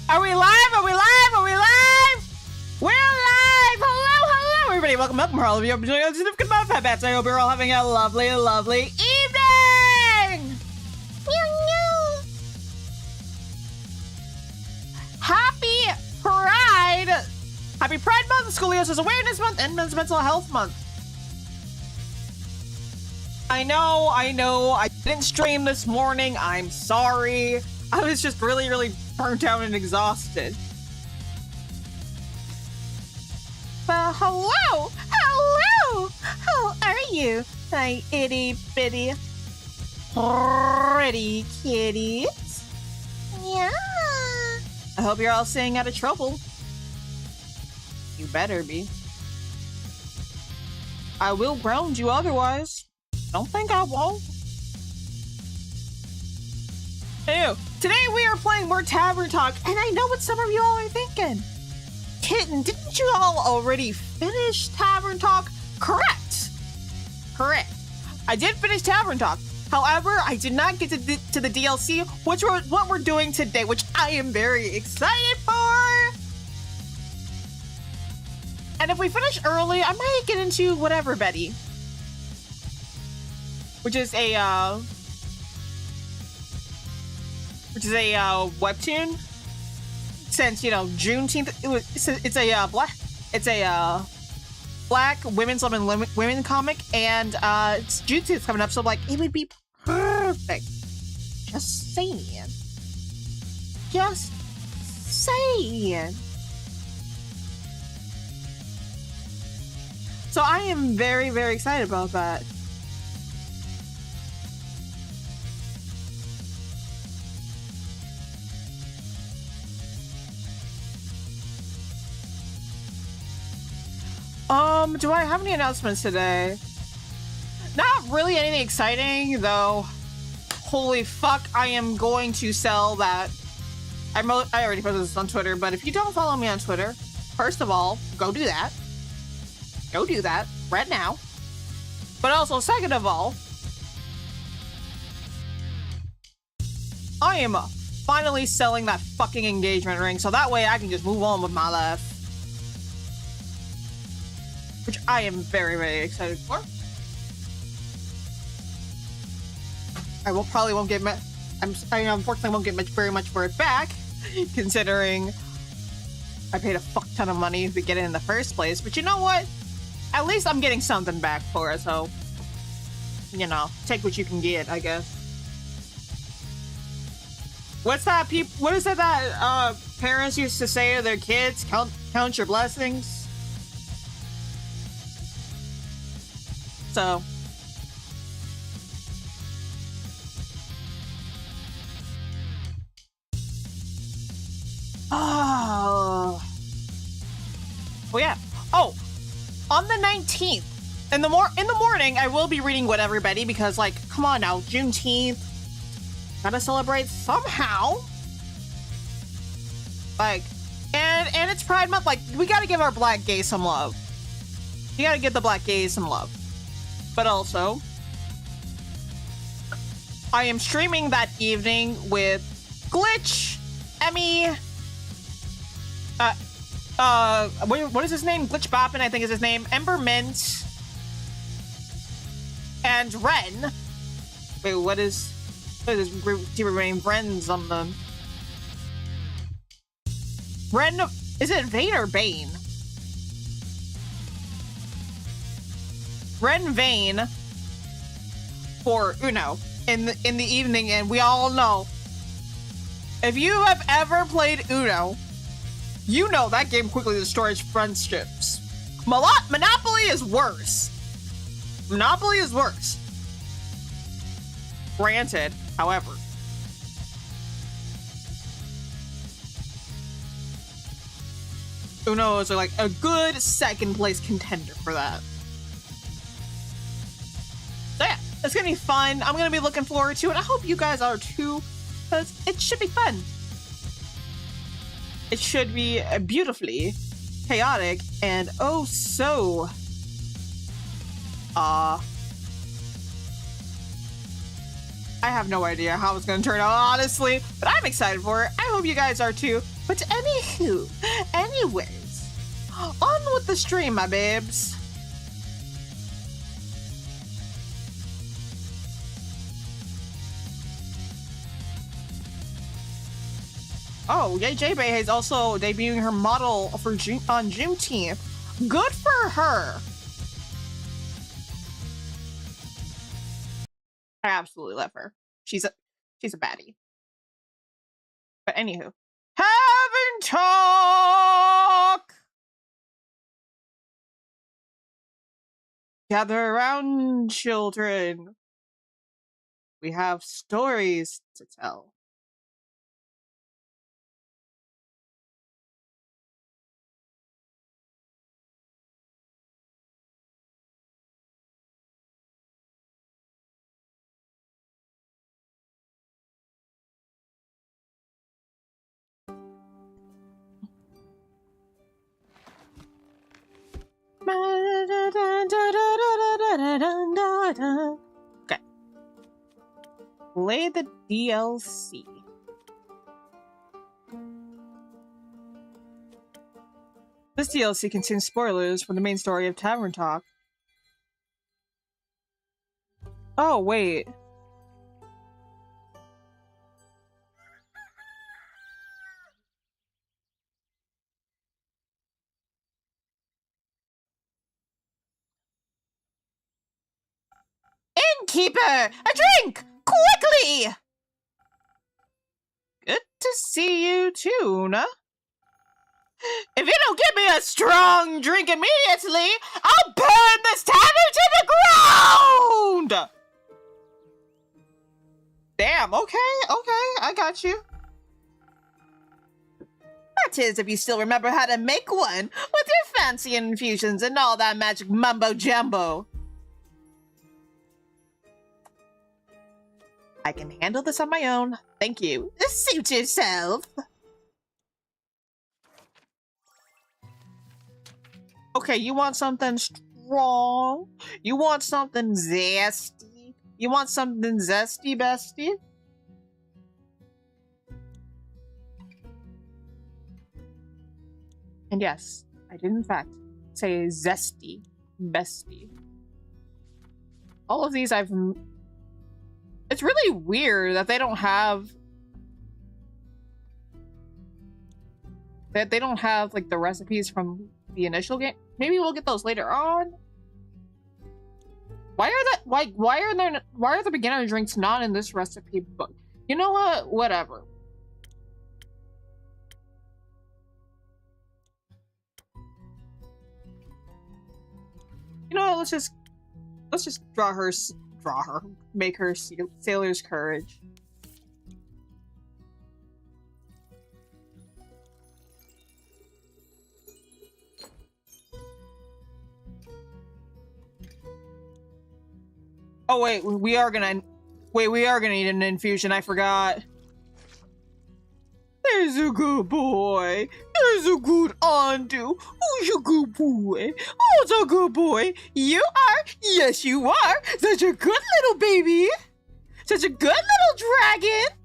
Are we live? Are we live? Are we live? We're live! Hello, hello, everybody. Welcome, welcome. All of you. I'm doing a significant amount of Fat Bats. I hope you're all having a lovely, lovely evening! Happy Pride! Happy Pride Month, Scoliosis Awareness Month, and Men's Mental Health Month. I know, I didn't stream this morning. I'm sorry. I was just really, really burnt out and exhausted. Well, hello! Hello! How are you, my itty bitty pretty kitties? Yeah. I hope you're all staying out of trouble. You better be. I will ground you otherwise. Don't think I won't. Hey, today we are playing more Tavern Talk, and I know what some of you all are thinking. Kitten, didn't you all already finish Tavern Talk? Correct. Correct. I did finish Tavern Talk. However, I did not get to the DLC, which is what we're doing today, which I am very excited for. And if we finish early, I might get into whatever, Betty. Which is a webtoon. Since, you know, Juneteenth, it's a black women's women comic, and it's Juneteenth coming up, so like it would be perfect. Just saying. Just saying. So I am very, very excited about that. Do I have any announcements today? Not really anything exciting, though. Holy fuck, I am going to sell that. I already posted this on Twitter, but if you don't follow me on Twitter, first of all, go do that. Go do that right now. But also, second of all, I am finally selling that fucking engagement ring, so that way I can just move on with my life. Which I am very, very excited for. I unfortunately won't get very much for it back, considering I paid a fuck ton of money to get it in the first place. But you know what? At least I'm getting something back for it, so, you know, take what you can get, I guess. What's that what is it that parents used to say to their kids? Count your blessings? So, oh yeah. Oh, on the 19th, in the morning, I will be reading What Everybody, because, like, come on now, Juneteenth, gotta celebrate somehow. Like, and it's Pride Month. Like, we gotta give our black gays some love. You gotta give the black gays some love. But also, I am streaming that evening with Glitch, Emmy, what is his name? Glitch Boppin', I think is his name. Ember Mint, and Ren. Wait, what is his name? Ren's on the... Ren, is it Vane or Bane? Ren Vane for Uno in the evening, and we all know, if you have ever played Uno, you know that game quickly destroys friendships. Monopoly is worse. Monopoly is worse. Granted, however. Uno is like a good second place contender for that. So yeah, it's gonna be fun. I'm gonna be looking forward to it. I hope you guys are too, because it should be fun. It should be beautifully chaotic and oh so I have no idea how it's gonna turn out, honestly, but I'm excited for it. I hope you guys are too. But anyways, on with the stream, my babes. Oh, Yay J-Bay is also debuting her model for on Juneteenth. Good for her. I absolutely love her. She's a baddie. But anywho, Tavern Talk. Gather around, children. We have stories to tell. Okay. Play the DLC. This DLC contains spoilers for the main story of Tavern Talk. Oh, wait. Innkeeper! A drink! Quickly! Good to see you too, Una. If you don't give me a strong drink immediately, I'll burn this tavern to the ground! Damn, okay, I got you. That is, if you still remember how to make one, with your fancy infusions and all that magic mumbo-jumbo. I can handle this on my own. Thank you. Suit yourself. Okay, you want something strong? You want something zesty? You want something zesty, bestie? And yes, I did in fact say zesty, bestie. All of these I've... It's really weird that they don't have... That they don't have, like, the recipes from the initial game. Maybe we'll get those later on. Why are the beginner drinks not in this recipe book? You know what? Whatever. You know what? Let's just make her sailor's courage. Oh wait, we are gonna need an infusion, I forgot. There's a good boy. There's a good Andu. Who's a good boy? Who's a good boy? You are. Yes, you are. Such a good little baby. Such a good little dragon.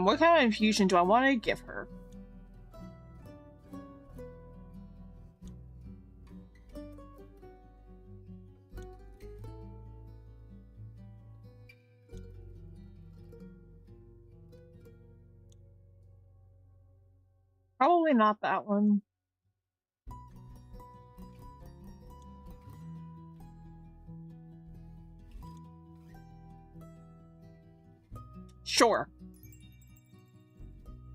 What kind of infusion do I want to give her? Probably not that one. Sure.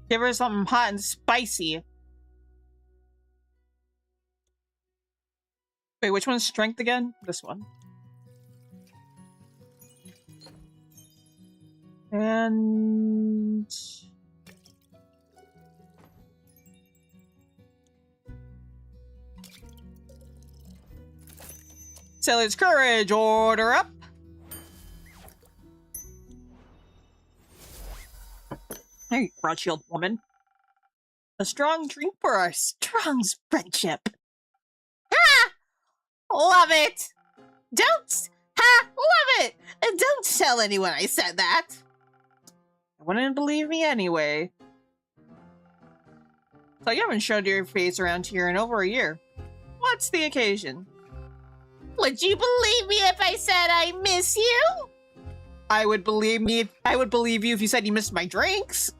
Give her something hot and spicy. Wait, which one's strength again? This one. And... Sailor's courage, order up! Hey, broad shield woman. A strong drink for our strong friendship. Love it! Love it! And don't tell anyone I said that. I wouldn't believe me anyway. So you haven't showed your face around here in over a year. What's the occasion? Would you believe me if I said I miss you? I would believe you if you said you missed my drinks.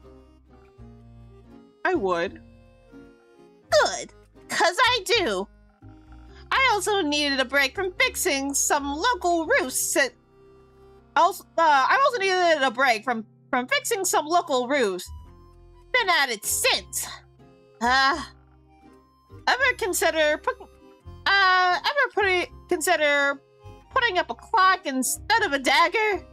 I would. Good, 'cause I do. I also needed a break from fixing some local roofs. I also needed a break from fixing some local roofs. Been at it since. Consider putting up a clock instead of a dagger?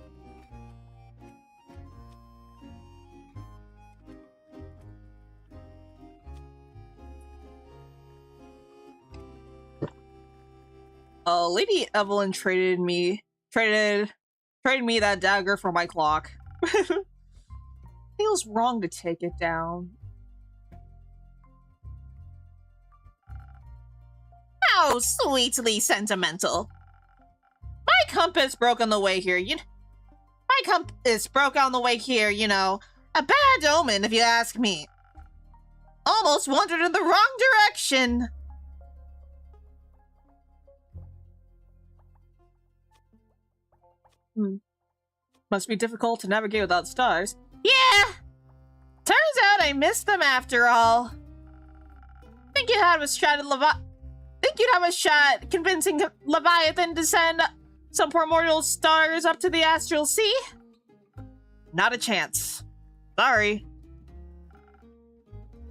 Lady Evelyn traded me that dagger for my clock. Feels wrong to take it down. How sweetly sentimental. My compass broke on the way here, you know. A bad omen, if you ask me. Almost wandered in the wrong direction. Must be difficult to navigate without stars. Yeah! Turns out I missed them after all. Think you'd have a shot convincing Leviathan to send some primordial stars up to the astral sea? Not a chance. Sorry.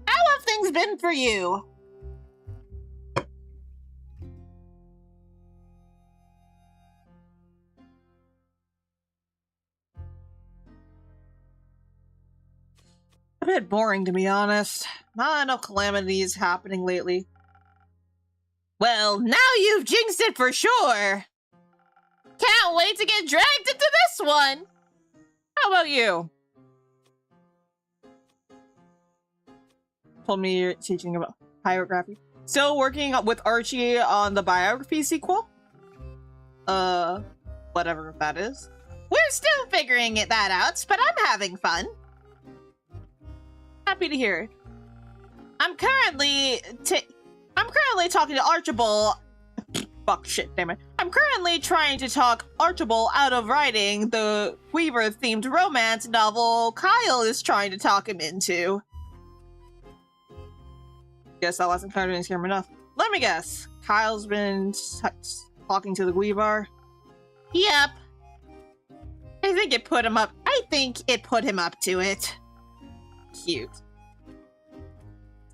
How have things been for you? A bit boring, to be honest. Not enough calamities happening lately. Well, now you've jinxed it for sure. Can't wait to get dragged into this one. How about you? Told me you're teaching about biography. Still working with Archie on the biography sequel? Whatever that is. We're still figuring that out, but I'm having fun. Happy to hear. I'm currently talking to Archibald. Fuck shit, damn it. I'm currently trying to talk Archibald out of writing the Weaver-themed romance novel Kyle is trying to talk him into. Guess that wasn't kind of scare enough. Let me guess. Kyle's been talking to the Weaver. Yep. I think it put him up to it. Cute.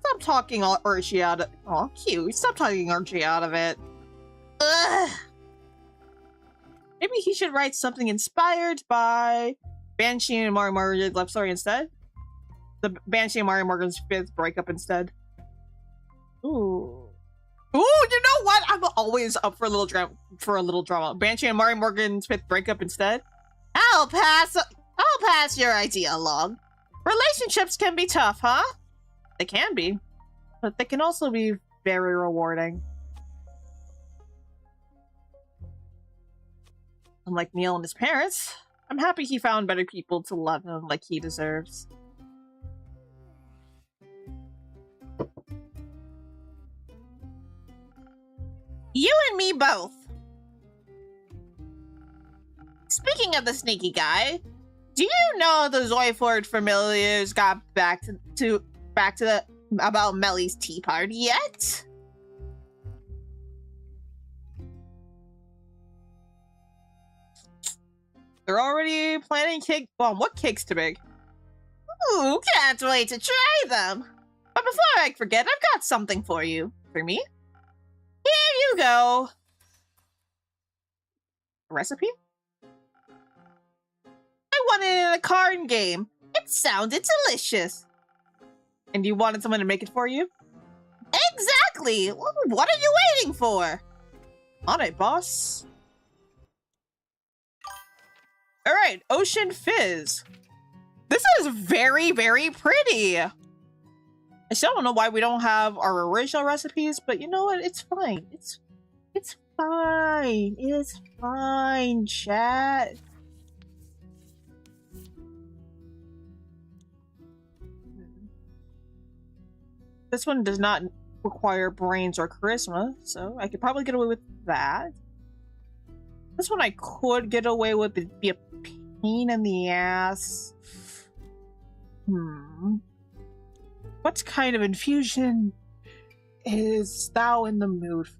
Stop talking Archie out of— oh, cute. Stop talking Archie out of it. Ugh. Maybe he should write something inspired by Banshee and Mari Morgan's love story instead. The Banshee and Mari Morgan's 5th breakup instead. Ooh. Ooh, you know what? I'm always up for a little drama. Banshee and Mari Morgan's 5th breakup instead. I'll pass your idea along. Relationships can be tough, huh? They can be, but they can also be very rewarding. Unlike Neil and his parents, I'm happy he found better people to love him like he deserves. You and me both. Speaking of the sneaky guy, do you know the Zoiford familiars got back to about Melly's tea party yet? They're already planning what cakes to bake? Ooh, can't wait to try them. But before I forget, I've got something for you. For me? Here you go. A recipe? I won it in a card game. It sounded delicious. And you wanted someone to make it for you? Exactly! What are you waiting for? On it, boss. Alright, Ocean Fizz. This is very, very pretty. I still don't know why we don't have our original recipes, but you know what? It's fine. It's fine. It's fine, chat. This one does not require brains or charisma, so I could probably get away with that. This one I could get away with, it'd be a pain in the ass. What kind of infusion is thou in the mood for?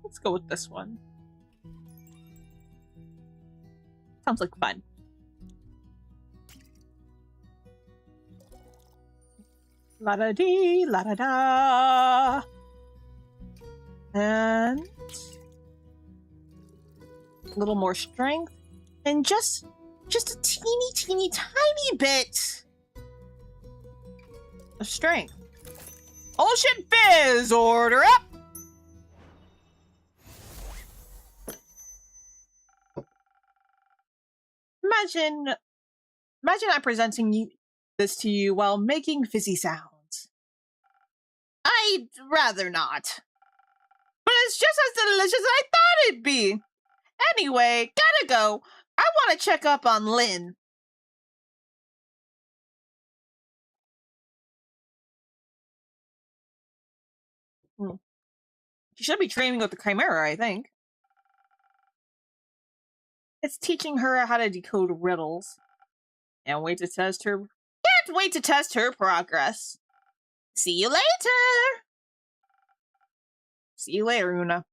Let's go with this one. Sounds like fun. La da dee, la da da. And a little more strength. And just a teeny tiny bit of strength. Ocean Fizz, order up! Imagine I'm presenting this to you while making fizzy sounds. I'd rather not. But it's just as delicious as I thought it'd be. Anyway, gotta go. I want to check up on Lynn. She should be training with the Chimera, I think. It's teaching her how to decode riddles. Can't wait to test her progress. See you later! See you later, Una.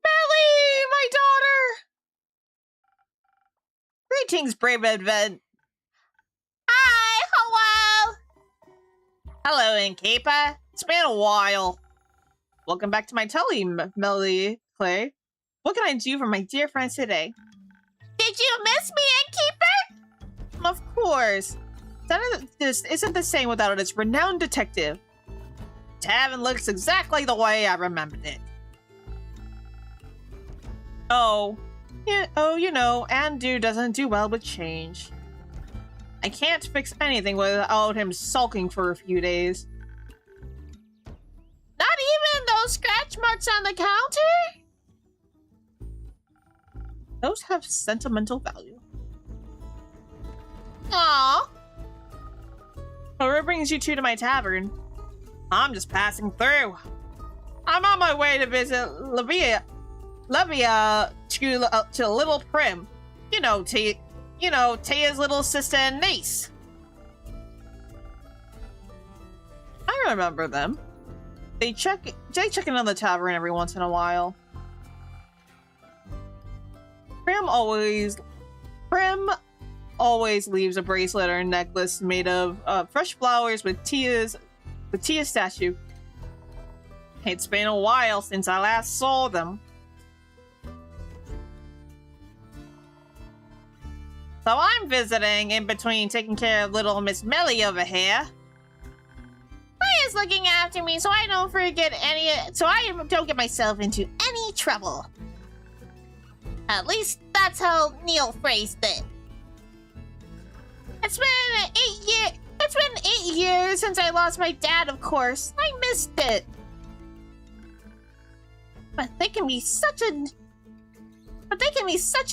Melly, my daughter! Greetings, brave advent. Hi, hello! Hello, Innkeeper. It's been a while. Welcome back to my telly, Melly Clay. What can I do for my dear friends today? Did you miss me, Innkeeper? Of course. This isn't the same without its renowned detective. Tavern looks exactly the way I remembered it. Oh, you know, Andu doesn't do well with change. I can't fix anything without him sulking for a few days. Not even those scratch marks on the counter? Those have sentimental value. Aww. What brings you two to my tavern? I'm just passing through. I'm on my way to visit Levia to Little Prim. You know, Taya's little sister and niece. I remember them. They check in on the tavern every once in a while. Prim always leaves a bracelet or a necklace made of fresh flowers with Tia's statue. It's been a while since I last saw them. So I'm visiting in between taking care of little Miss Melly over here. Maya's looking after me so I don't get myself into any trouble. At least that's how Neil phrased it. It's been 8 years since I lost my dad, of course. I missed it. But they can be such a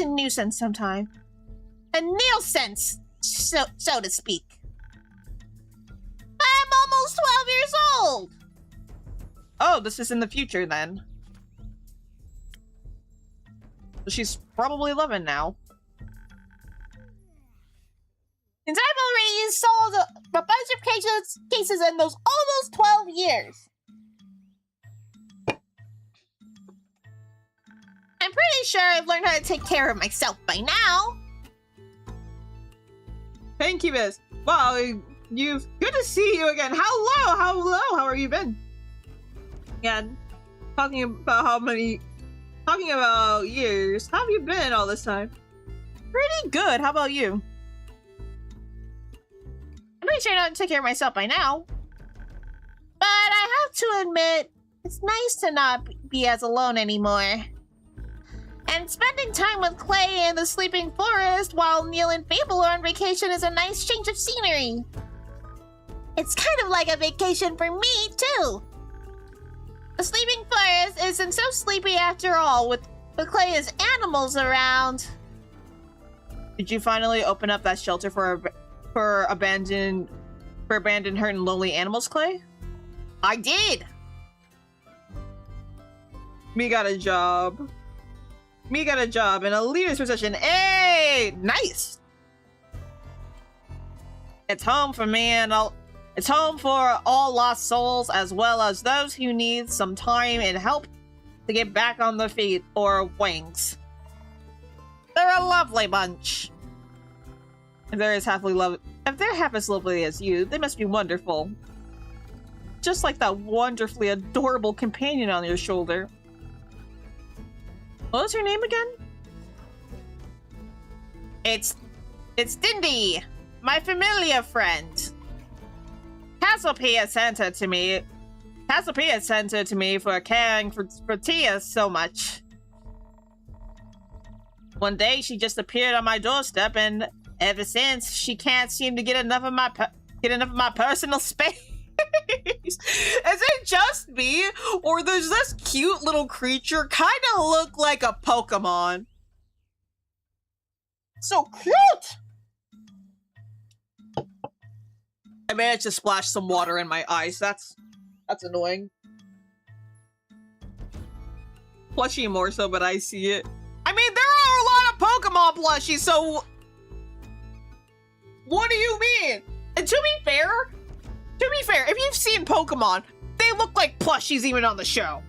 nuisance sometimes. A nuisance, so to speak. I'm almost 12 years old. Oh, this is in the future then. She's probably 11 now. Since I've already solved a bunch of cases in those almost 12 years. I'm pretty sure I've learned how to take care of myself by now. Thank you, Miss. Wow, good to see you again. Hello, how are you been? Yeah, talking about years. How have you been all this time? Pretty good. How about you? I'm pretty sure I don't take care of myself by now. But I have to admit, It's nice to not be as alone anymore. And spending time with Clay in the sleeping forest while Neil and Fable are on vacation is a nice change of scenery. It's kind of like a vacation for me, too. The sleeping forest isn't so sleepy after all, with Clay's animals around. Did you finally open up that shelter for abandoned hurt and lonely animals, Clay? I did. Me got a job. Me got a job in a leader's position. Hey, nice. It's home for me and it's home for all lost souls, as well as those who need some time and help to get back on their feet or wings. They're a lovely bunch. If they're half as lovely as you, they must be wonderful. Just like that wonderfully adorable companion on your shoulder. What was her name again? It's Dindy, my familiar friend. Cassiopeia sent her to me. Cassiopeia sent her to me for caring for Tia so much. One day she just appeared on my doorstep, and ever since she can't seem to get enough of my personal space. Is it just me, or does this cute little creature kind of look like a Pokemon? So cute! I managed to splash some water in my eyes. That's annoying. Plushie more so, but I see it. I mean, there are a lot of Pokemon plushies, so what do you mean? And to be fair, if you've seen Pokemon, they look like plushies even on the show.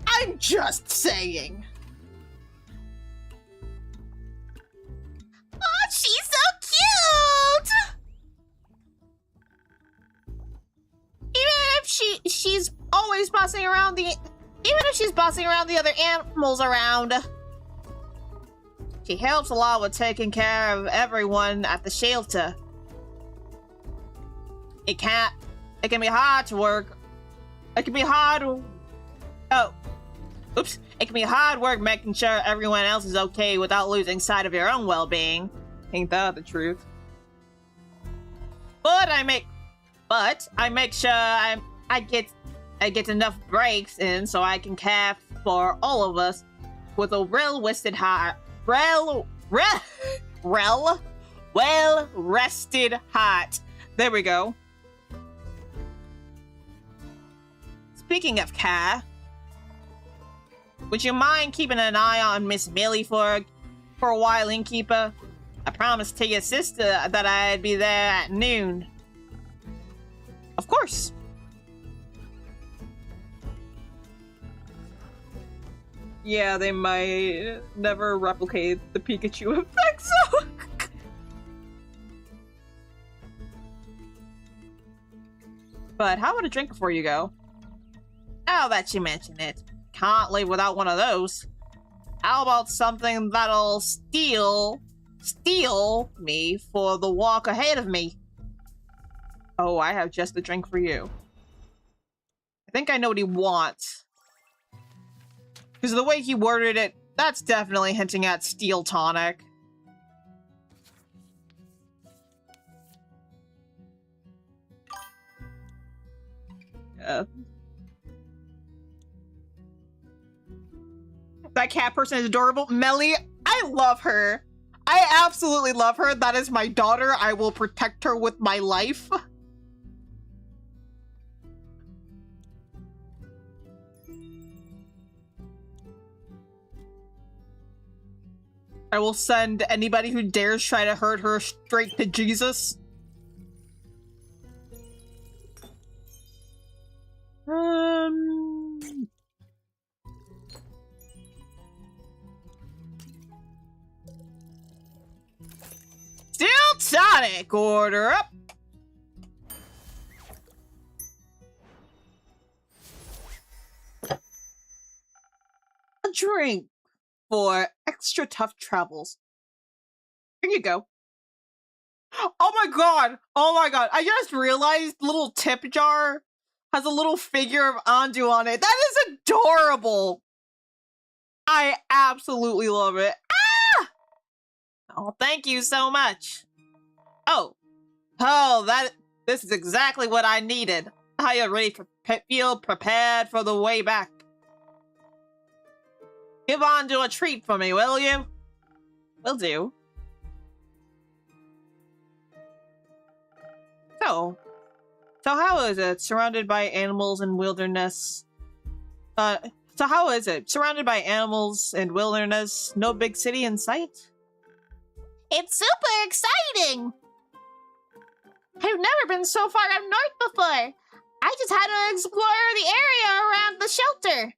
I'm just saying. Oh, she's so cute! Even if she's always bossing around even if she's bossing around the other animals around. She helps a lot with taking care of everyone at the shelter. It can be hard to work. It can be hard. It can be hard work making sure everyone else is okay without losing sight of your own well-being. Ain't that the truth? But I make sure I get enough breaks in so I can care for all of us with a well-rested heart. Well-rested heart. There we go. Speaking of care, would you mind keeping an eye on Miss Millie for a while, innkeeper? I promised to your sister that I'd be there at noon. Of course. Yeah, they might never replicate the Pikachu effect, so... But how about a drink before you go? Now that you mention it, can't leave without one of those. How about something that'll steal me for the walk ahead of me? Oh, I have just the drink for you. I think I know what he wants. Because the way he worded it, that's definitely hinting at steel tonic. Yeah. That cat person is adorable. Melly, I love her. I absolutely love her. That is my daughter. I will protect her with my life. I will send anybody who dares try to hurt her straight to Jesus. Steel tonic, order up. A drink for extra tough travels. Here you go. Oh my god! Oh my god! I just realized, little tip jar. Has a little figure of Andu on it. That is adorable. I absolutely love it. Ah! Oh, thank you so much. Oh, this is exactly what I needed. I already feel prepared for the way back. Give Andu a treat for me, will you? Will do. So how is it? Surrounded by animals and wilderness. So how is it? Surrounded by animals and wilderness, no big city in sight? It's super exciting! I've never been so far up north before. I just had to explore the area around the shelter.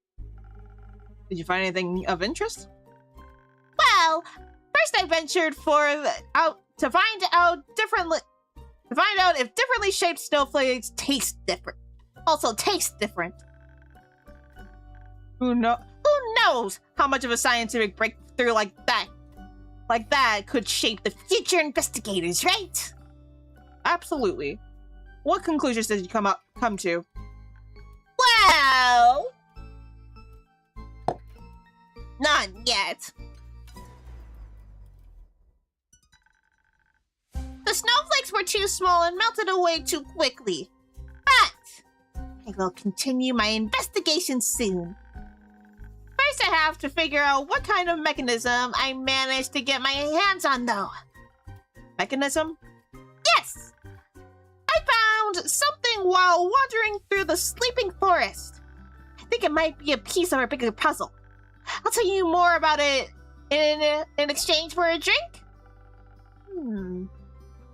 Did you find anything of interest? Well, first I ventured to find out if differently shaped snowflakes taste different. Also taste different. Who knows how much of a scientific breakthrough like that could shape the future investigators, right? Absolutely. What conclusions did you come to? Well, none yet. The snowflakes were too small and melted away too quickly. But I will continue my investigation soon. First, I have to figure out what kind of mechanism I managed to get my hands on, though. Mechanism? Yes! I found something while wandering through the sleeping forest. I think it might be a piece of a bigger puzzle. I'll tell you more about it in exchange for a drink.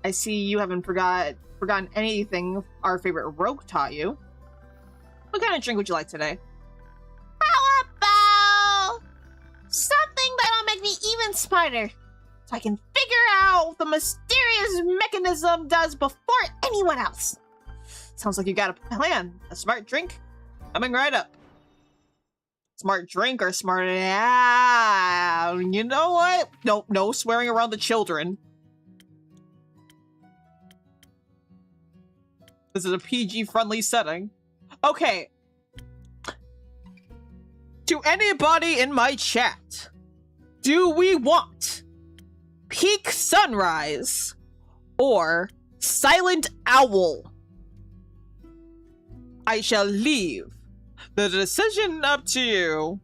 I see you haven't forgotten anything our favorite rogue taught you. What kind of drink would you like today? How about something that'll make me even smarter, so I can figure out what the mysterious mechanism does before anyone else. Sounds like you got a plan. A smart drink? Coming right up. Smart drink or smart... you know what? No swearing around the children. This is a PG-friendly setting. Okay. To anybody in my chat, do we want Peak Sunrise or Silent Owl? I shall leave the decision up to you.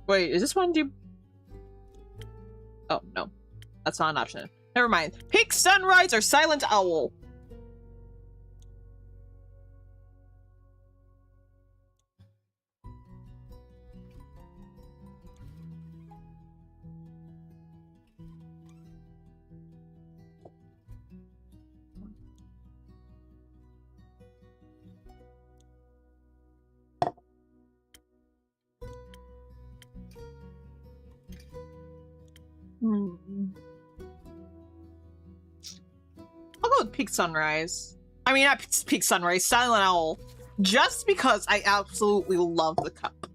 Wait, is this one do... Oh, no. That's not an option. Never mind. Pick Sunrise or Silent Owl. I'll go with Peak Sunrise. I mean, not Peak Sunrise, Silent Owl. Just because I absolutely love the cup.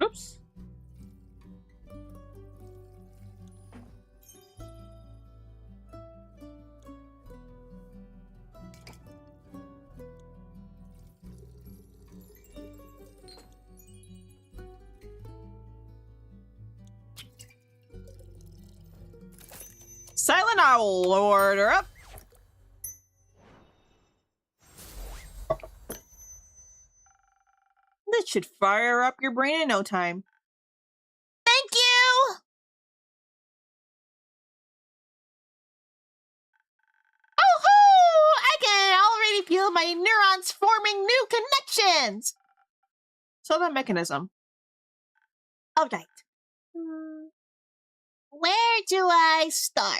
Oops. Silent Owl, order up. This should fire up your brain in no time. Thank you! Oh-hoo! I can already feel my neurons forming new connections! So the mechanism. Alright. Where do I start?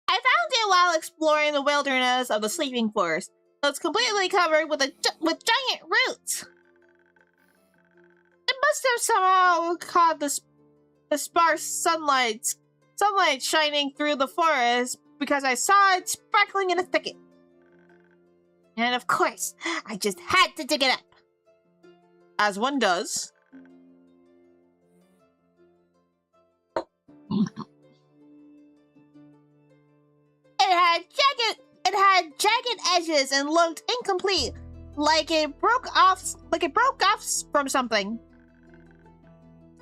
I found it while exploring the wilderness of the sleeping forest. It's completely covered with giant roots. It must have somehow caught the sparse sunlight sunlight shining through the forest because I saw it sparkling in a thicket. And of course, I just had to dig it up. As one does. It had jagged edges and looked incomplete, like it broke off from something.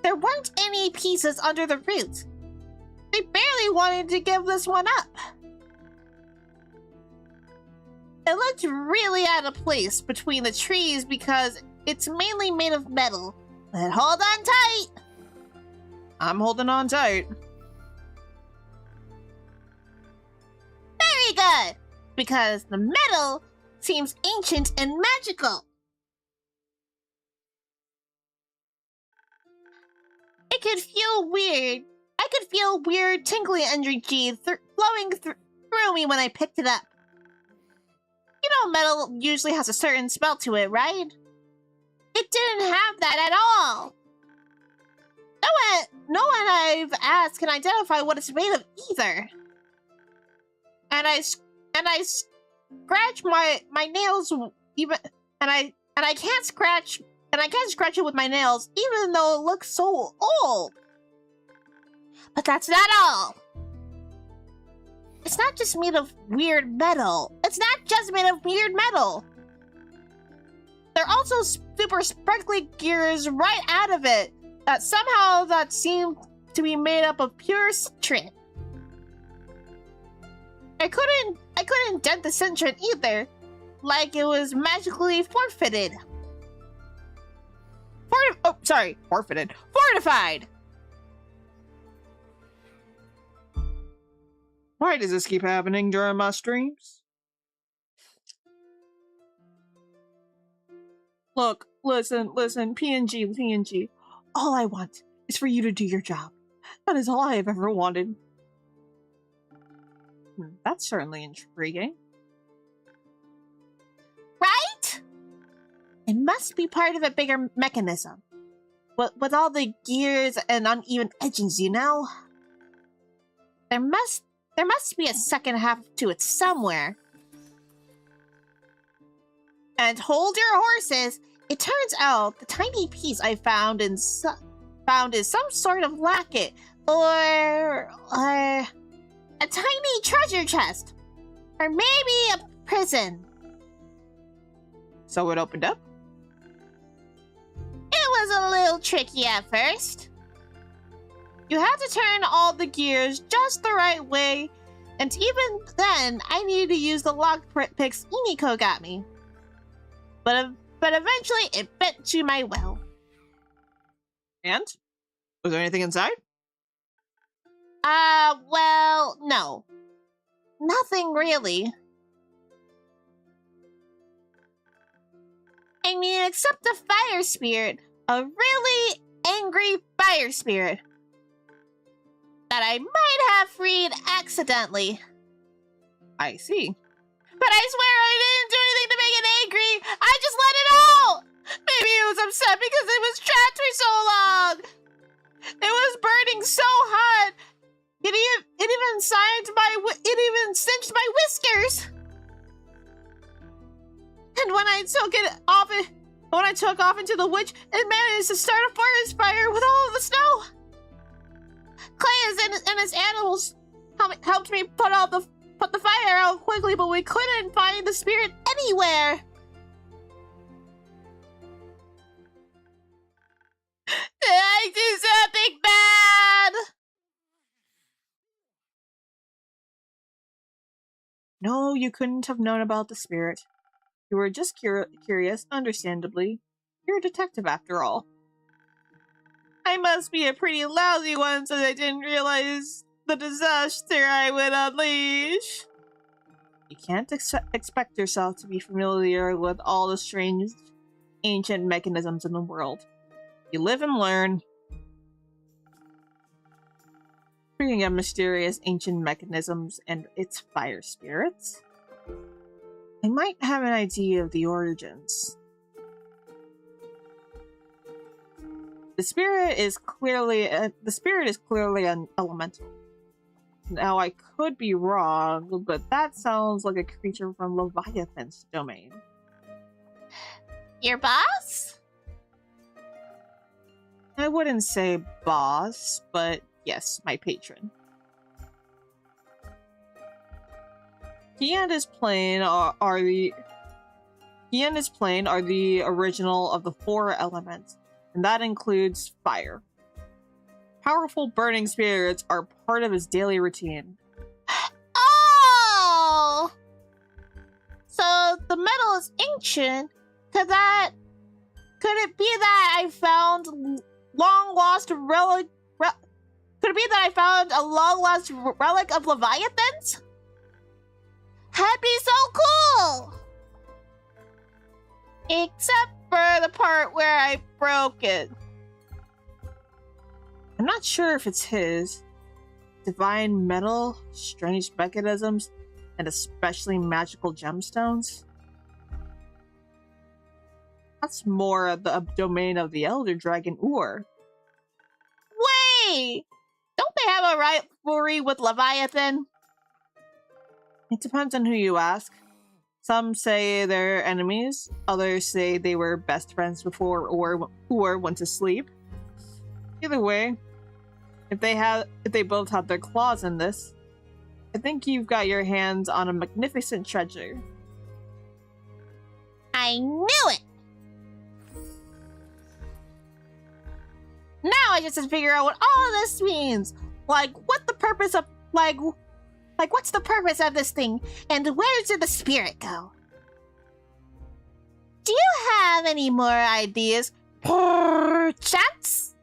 There weren't any pieces under the roots. They barely wanted to give this one up. It looked really out of place between the trees because it's mainly made of metal. But hold on tight! I'm holding on tight. Very good! Because the metal seems ancient and magical. It could feel weird. I could feel weird tingling energy flowing through me when I picked it up. You know, metal usually has a certain smell to it, right? It didn't have that at all. No one I've asked can identify what it's made of either. And I scratch my nails even, and I can't scratch it with my nails even though it looks so old. But that's not all. It's not just made of weird metal. It's not just made of weird metal. There are also super sparkly gears right out of it that seem to be made up of pure citron. I couldn't dent the citron either, like it was magically fortified. Fortified. Why does this keep happening during my streams? Look, listen, PNG. All I want is for you to do your job. That is all I have ever wanted. That's certainly intriguing. Right? It must be part of a bigger mechanism. With all the gears and uneven edges, you know? There must be a second half to it somewhere. And hold your horses. It turns out the tiny piece I found is some sort of locket or a tiny treasure chest, or maybe a prison. So it opened up? It was a little tricky at first. You had to turn all the gears just the right way, and even then, I needed to use the lockpicks Iniko got me. But eventually, it bent to my will. And? Was there anything inside? Well, no. Nothing really. I mean, except a fire spirit. A really angry fire spirit. That I might have freed accidentally. I see. But I swear I didn't do anything to make it angry. I just let it out. Maybe it was upset because it was trapped for so long. It was burning so hot. It even cinched my whiskers. And when I took off into the woods, it managed to start a forest fire with all of the snow. Clay and his animals helped me put the fire out quickly, but we couldn't find the spirit anywhere. Did I do something bad? No, you couldn't have known about the spirit. You were just curious, understandably. You're a detective after all. I must be a pretty lousy one since I didn't realize the disaster I would unleash. You can't expect yourself to be familiar with all the strange, ancient mechanisms in the world. You live and learn. Speaking of mysterious ancient mechanisms and its fire spirits, I might have an idea of the origins. The spirit is clearly an elemental. Now, I could be wrong, but that sounds like a creature from Leviathan's domain. Your boss? I wouldn't say boss, but yes, my patron. He and his plane are the original of the 4 elements, and that includes fire. Powerful burning spirits are part of his daily routine. Oh! So the metal is ancient. Could it be that I found long lost relic? Could it be that I found a long lost relic of Leviathans? That'd be so cool! Except for the part where I broke it. I'm not sure if it's his. Divine metal, strange mechanisms, and especially magical gemstones. That's more the domain of the Elder Dragon Ur. Wait! Don't they have a rivalry with Leviathan? It depends on who you ask. Some say they're enemies, others say they were best friends before Ur went to sleep. Either way, if they both have their claws in this, I think you've got your hands on a magnificent treasure. I knew it! Now I just have to figure out what all of this means. Like, what's the purpose of this thing? And where did the spirit go? Do you have any more ideas, perchance?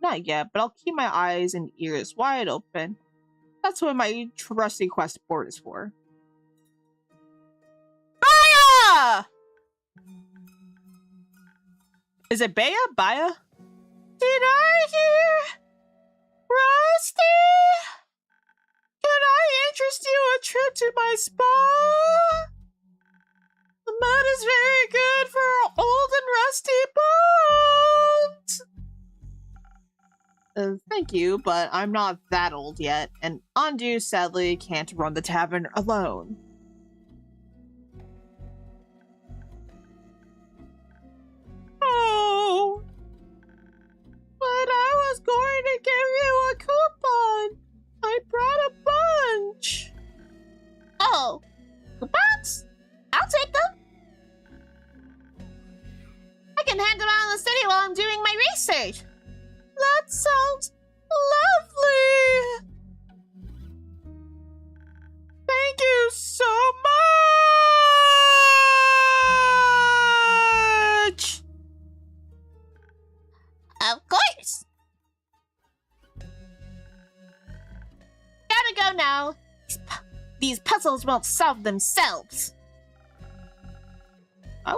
Not yet, but I'll keep my eyes and ears wide open. That's what my trusty quest board is for. Baya! Is it Baya? Baya? Did I hear? Rusty? Can I interest you a trip to my spa? The mud is very good for old and rusty bones. Thank you, but I'm not that old yet, and Andu sadly can't run the tavern alone. Oh, but I was going to give you a coupon. I brought a bunch. Oh, coupons? I'll take them. I can hand them out in the city while I'm doing my research. That sounds lovely. Thank you so much. Of course. Gotta go now. These puzzles won't solve themselves. I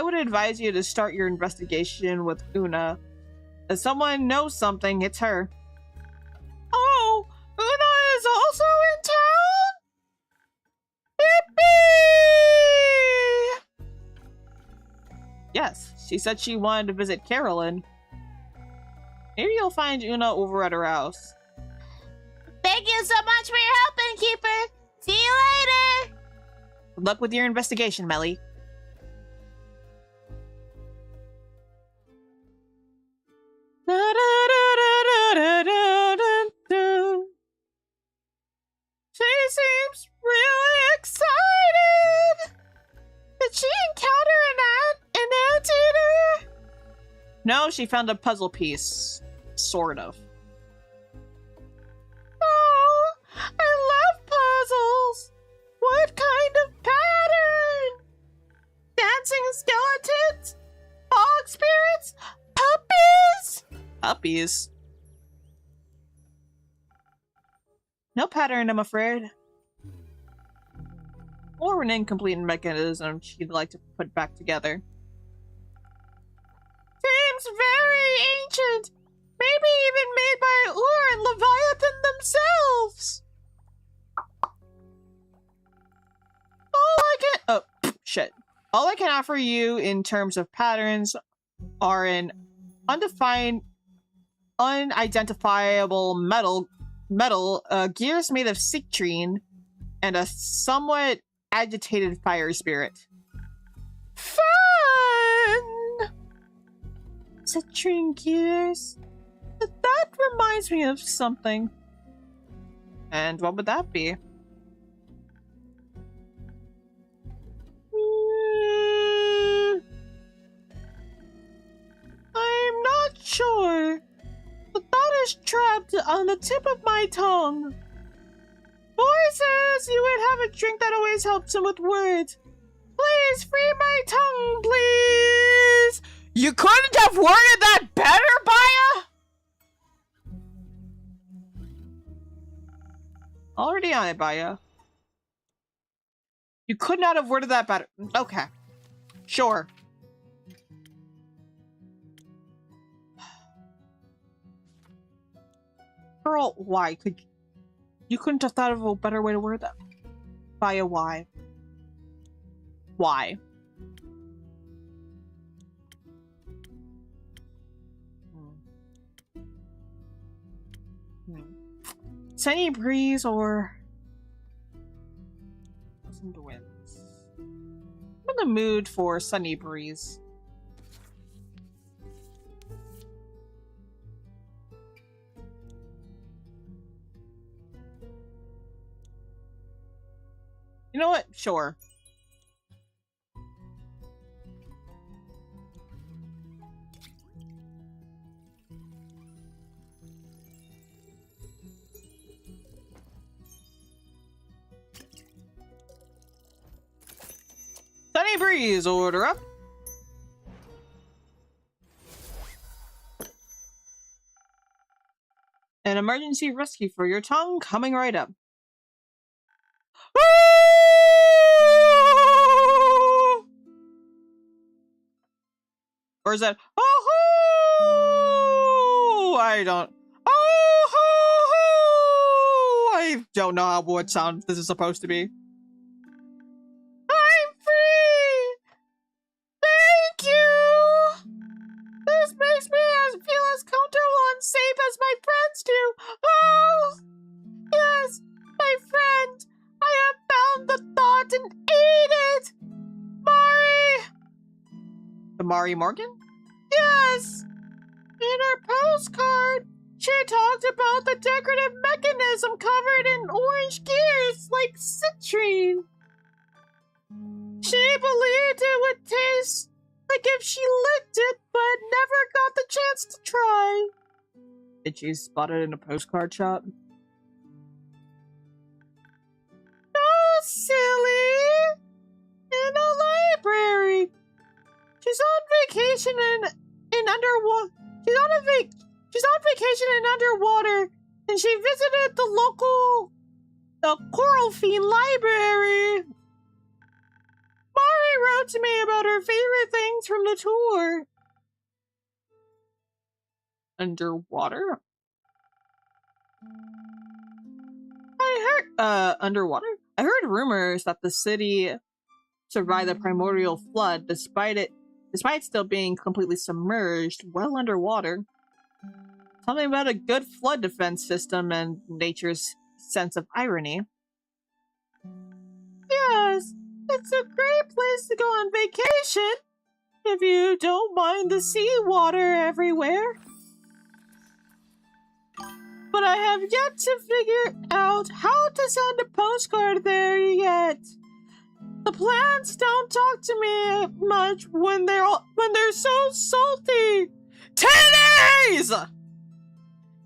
would advise you to start your investigation with Una. If someone knows something, it's her. Oh, Una is also in town? Yippee! Yes, she said she wanted to visit Carolyn. Maybe you'll find Una over at her house. Thank you so much for your help, Innkeeper. See you later. Good luck with your investigation, Melly. She seems really excited. Did she encounter an anteater? No, she found a puzzle piece. Sort of. Oh, I love puzzles. What kind of pattern? Dancing skeletons? Fog spirits? Puppies? Puppies? No pattern, I'm afraid. Or an incomplete mechanism she'd like to put back together. Seems very ancient. Maybe even made by Ur and Leviathan themselves. All I can offer you in terms of patterns are an undefined unidentifiable metal gears made of citrine, and a somewhat agitated fire spirit. Fun! Citrine gears? That reminds me of something. And what would that be? I'm not sure. The thought is trapped on the tip of my tongue. Boy says you would have a drink that always helps him with words. Please free my tongue, please. You couldn't have worded that better, Baya? Already on it, Baya. You could not have worded that better. Okay. Sure. Girl, why? You couldn't have thought of a better way to word that? Baya, why? Why? Sunny breeze or some winds. I'm in the mood for sunny breeze. You know what? Sure. Sunny breeze, order up. An emergency rescue for your tongue coming right up. Or is that oh I don't I don't know what sound this is supposed to be. I'm free! Thank you! This makes me feel as comfortable and safe as my friends do. Oh yes, my friend! I have found the thought and ate it! Mari! The Mari Morgan? Yes! In her postcard, she talked about the decorative mechanism covered in orange gears like citrine. She believed it would taste like if she licked it, but never got the chance to try. Did she spot it in a postcard shop? No, silly! In a library. She's on vacation in underwater. She's on vacation in underwater, and she visited the local Coral Fiend library. Mari wrote to me about her favorite things from the tour. Underwater? Underwater? I heard rumors that the city survived the primordial flood despite still being completely submerged, well underwater. Something about a good flood defense system and nature's sense of irony. Yes, it's a great place to go on vacation, if you don't mind the seawater everywhere. But I have yet to figure out how to send a postcard there yet. The plants don't talk to me much when they're so salty. Titties!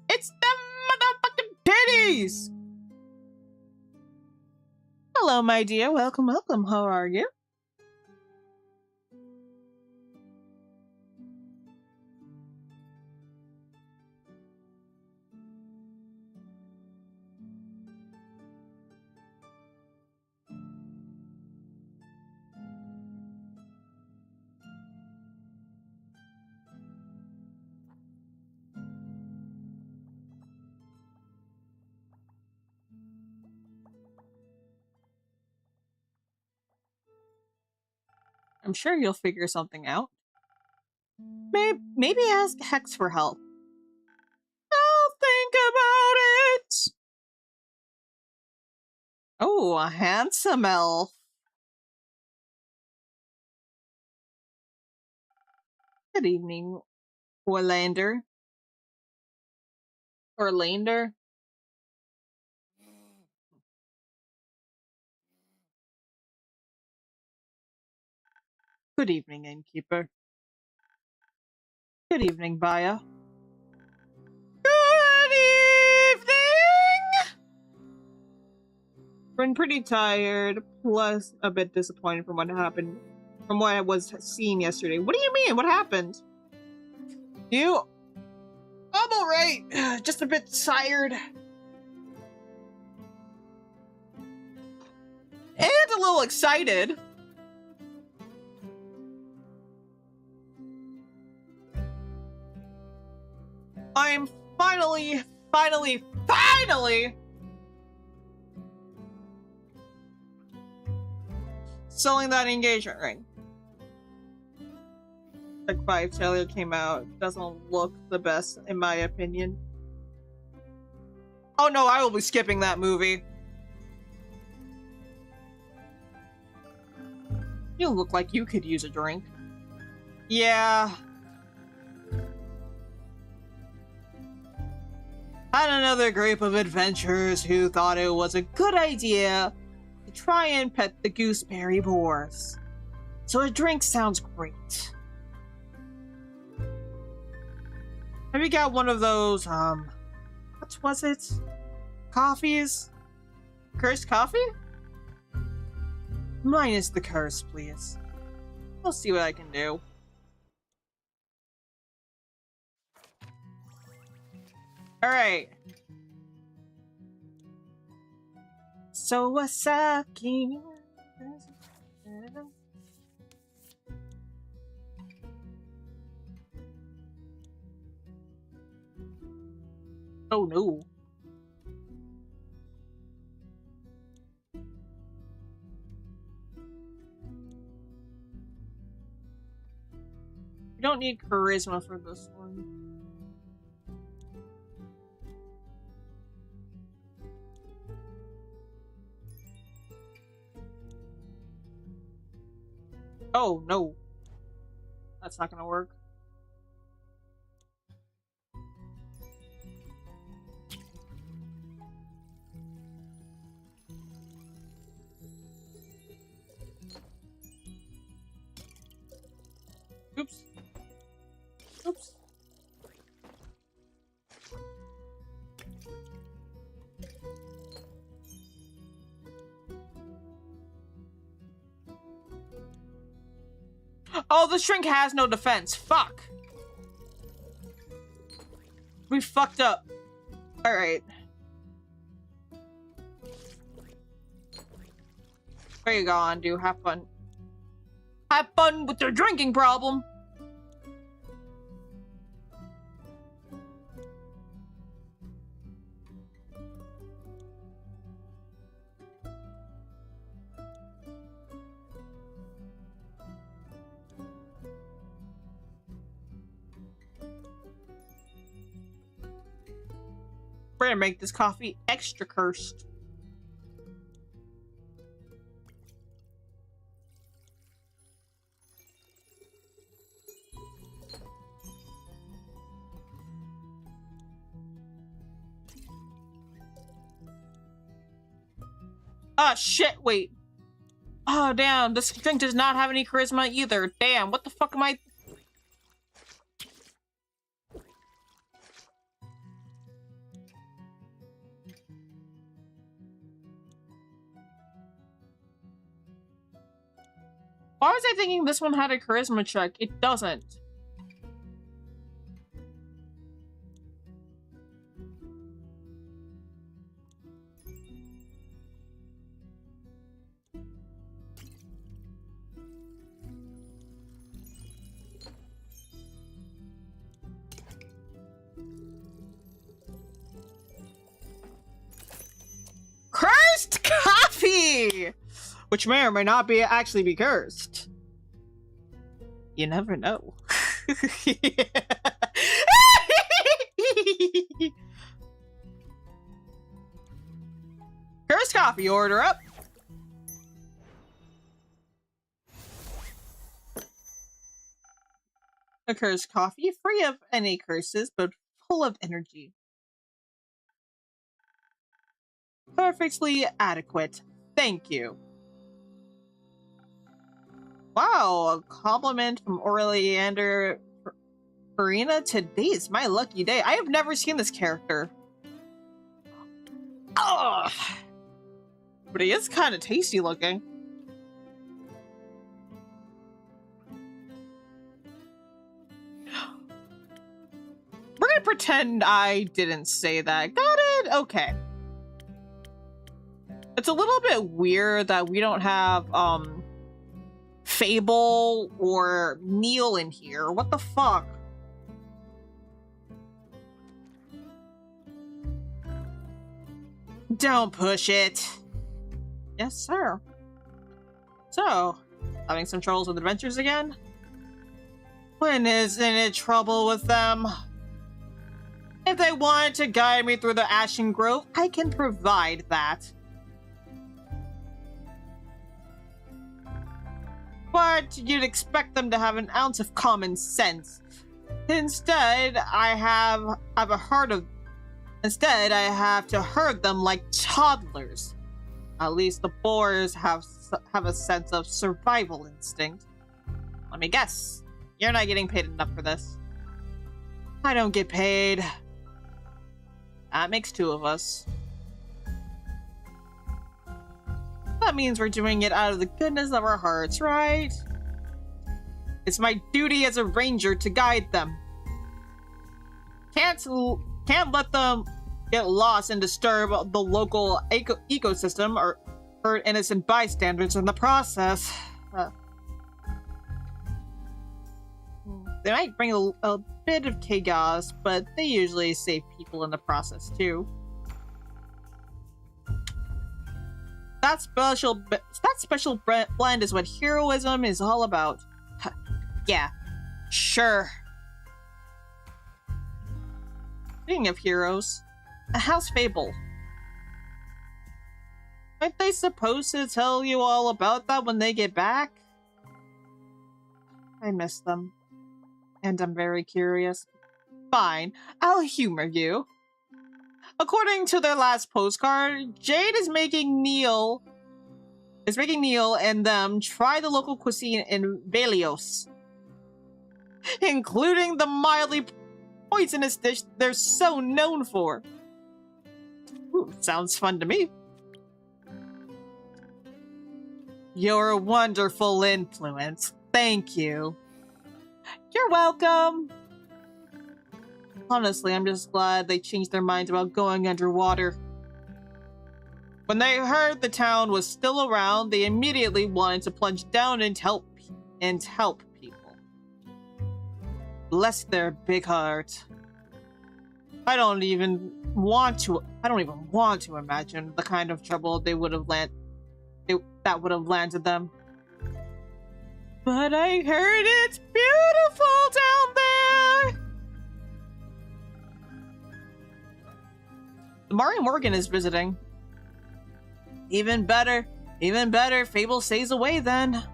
It's the motherfucking titties! Hello, my dear. Welcome, welcome. How are you? I'm sure you'll figure something out. Maybe ask Hex for help. Oh, a handsome elf. Good evening, Orlander. Orlander? Good evening, innkeeper. Good evening, Baya. Good evening! Been pretty tired, plus a bit disappointed from what happened, from what I was seeing yesterday. What do you mean? What happened? I'm alright. Just a bit tired. And a little excited. I'm finally selling that engagement ring. The 5 trailer came out. Doesn't look the best, in my opinion. Oh no, I will be skipping that movie. You look like you could use a drink. Yeah. Had another group of adventurers who thought it was a good idea to try and pet the gooseberry boars. So a drink sounds great. Have you got one of those, what was it? Coffees? Cursed coffee? Minus the curse, please. I'll see what I can do. Alright. Sawasaki. Oh no. You don't need charisma for this one. Oh no. That's not gonna work. Oops. Oops. Oh, the shrink has no defense. Fuck. We fucked up. Alright. There you go, Andu. Have fun. Have fun with your drinking problem. We're gonna make this coffee extra cursed. Ah, shit, wait. Oh, damn, this drink does not have any charisma either. Damn, what the fuck am I... Why was I thinking this one had a charisma check? It doesn't. Cursed coffee! Which may or may not be actually be cursed. You never know. Cursed coffee order up. A cursed coffee, free of any curses, but full of energy. Perfectly adequate. Thank you. Wow, a compliment from Oleander Farina. Today is my lucky day. I have never seen this character. Ugh. But he is kind of tasty looking. We're gonna pretend I didn't say that. Got it? Okay. It's a little bit weird that we don't have, Fable or Neil in here. What the fuck? Don't push it. Yes, sir. So, having some troubles with adventures again? When isn't it trouble with them? If they want to guide me through the Ashen Grove, I can provide that. But you'd expect them to have an ounce of common sense. Instead, I have to herd them like toddlers. At least the boars have a sense of survival instinct. Let me guess, you're not getting paid enough for this. I don't get paid. That makes two of us. That means we're doing it out of the goodness of our hearts, right? It's my duty as a ranger to guide them. Can't let them get lost and disturb the local ecosystem or hurt innocent bystanders in the process. They might bring a bit of chaos, but they usually save people in the process too. That special blend is what heroism is all about. Yeah, sure. Speaking of heroes, how's Fable? Aren't they supposed to tell you all about that when they get back? I miss them. And I'm very curious. Fine, I'll humor you. According to their last postcard, Jade is making Neil and them try the local cuisine in Velios, including the mildly poisonous dish they're so known for. Ooh, sounds fun to me. You're a wonderful influence. Thank you. You're welcome. Honestly, I'm just glad they changed their minds about going underwater. When they heard the town was still around, they immediately wanted to plunge down and help people. Bless their big heart. I don't even want to imagine the kind of trouble that would have landed them. But I heard it's beautiful down there. Mari Morgan is visiting. Even better. Fable stays away then. Mari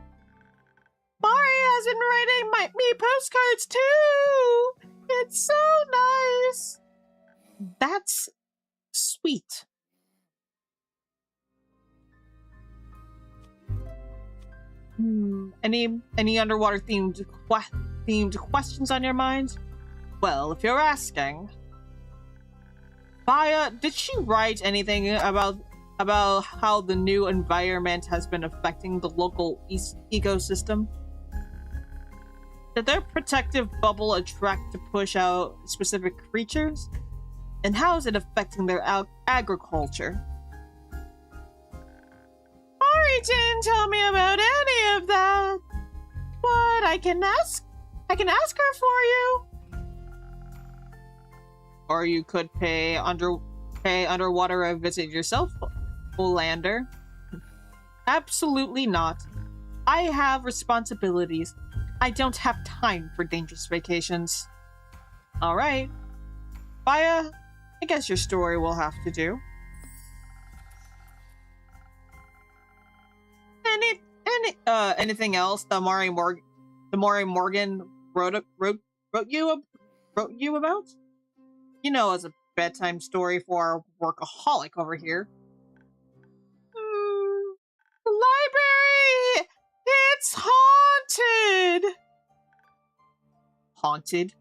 has been writing me postcards too. It's so nice. That's sweet. Any underwater themed questions on your mind? Well, if you're asking, Baya, did she write anything about how the new environment has been affecting the local ecosystem? Did their protective bubble attract to push out specific creatures? And how is it affecting their agriculture? Mari didn't tell me about any of that. But I can ask her for you. Or you could pay underwater a visit yourself, Olander. Absolutely not. I have responsibilities. I don't have time for dangerous vacations. Alright. Baya, I guess your story will have to do. anything else the Maury Morgan wrote you about? You know, as a bedtime story for a workaholic over here. The library! It's haunted! Haunted?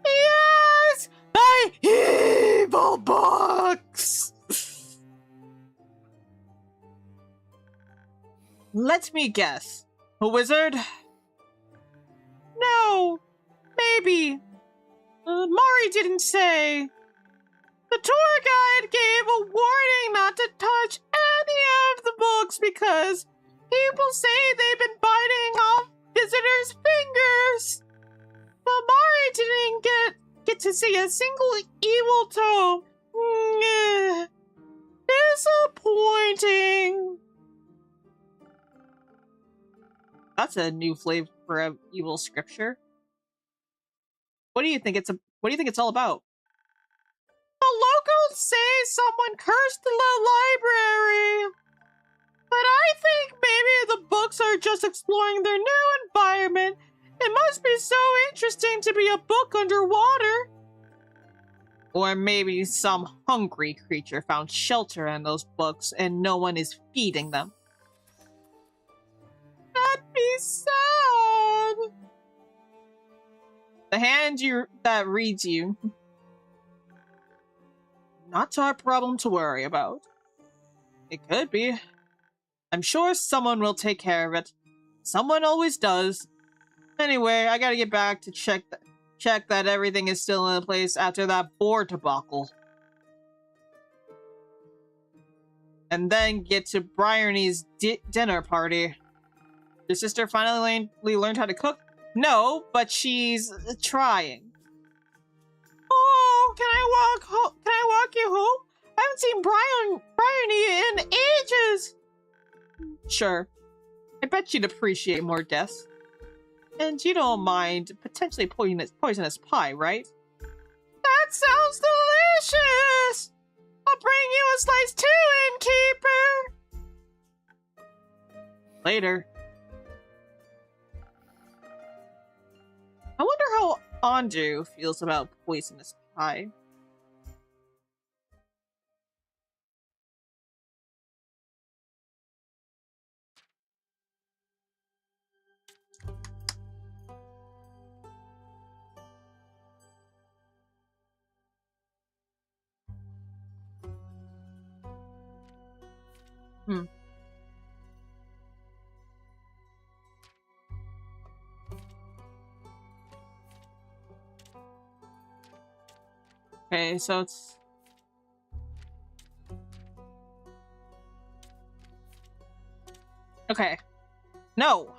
Yes! By evil books! Let me guess. A wizard? No. Maybe. Mari didn't say. The tour guide gave a warning not to touch any of the books because people say they've been biting off visitors' fingers. But Mari didn't get to see a single evil tome. Disappointing. That's a new flavor of evil scripture. What do you think it's all about? The locals say someone cursed the library. But I think maybe the books are just exploring their new environment. It must be so interesting to be a book underwater. Or maybe some hungry creature found shelter in those books and no one is feeding them. That'd be sad. The hand that reads you. Not our problem to worry about. It could be. I'm sure someone will take care of it. Someone always does. Anyway, I gotta get back to check that everything is still in place after that board debacle. And then get to Bryony's dinner party. Your sister finally learned how to cook? No, but she's trying. Oh, can I walk you home? I haven't seen Bryony in ages. Sure. I bet you'd appreciate more deaths. And you don't mind potentially poisonous pie, right? That sounds delicious! I'll bring you a slice too, innkeeper! Later. I wonder how Anju feels about poisonous pie. Okay, so it's... Okay. No!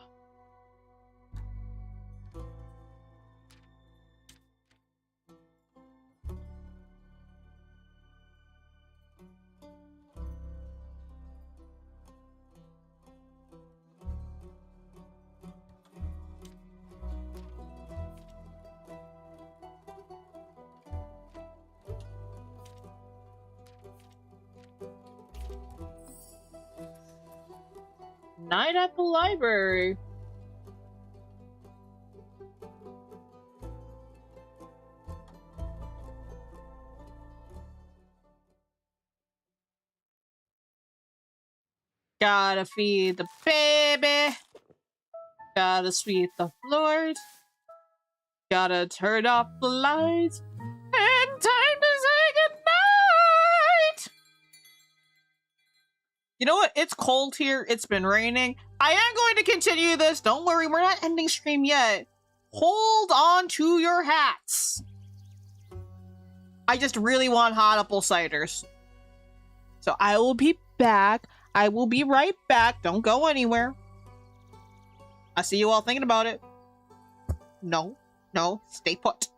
Night at the library. Gotta feed the baby. Gotta sweep the floors. Gotta turn off the lights. And time to say goodnight! You know what? It's cold here. It's been raining. I am going to continue this. Don't worry, we're not ending stream yet. Hold on to your hats. I just really want hot apple ciders. So I will be back. I will be right back. Don't go anywhere. I see you all thinking about it. No, no, stay put.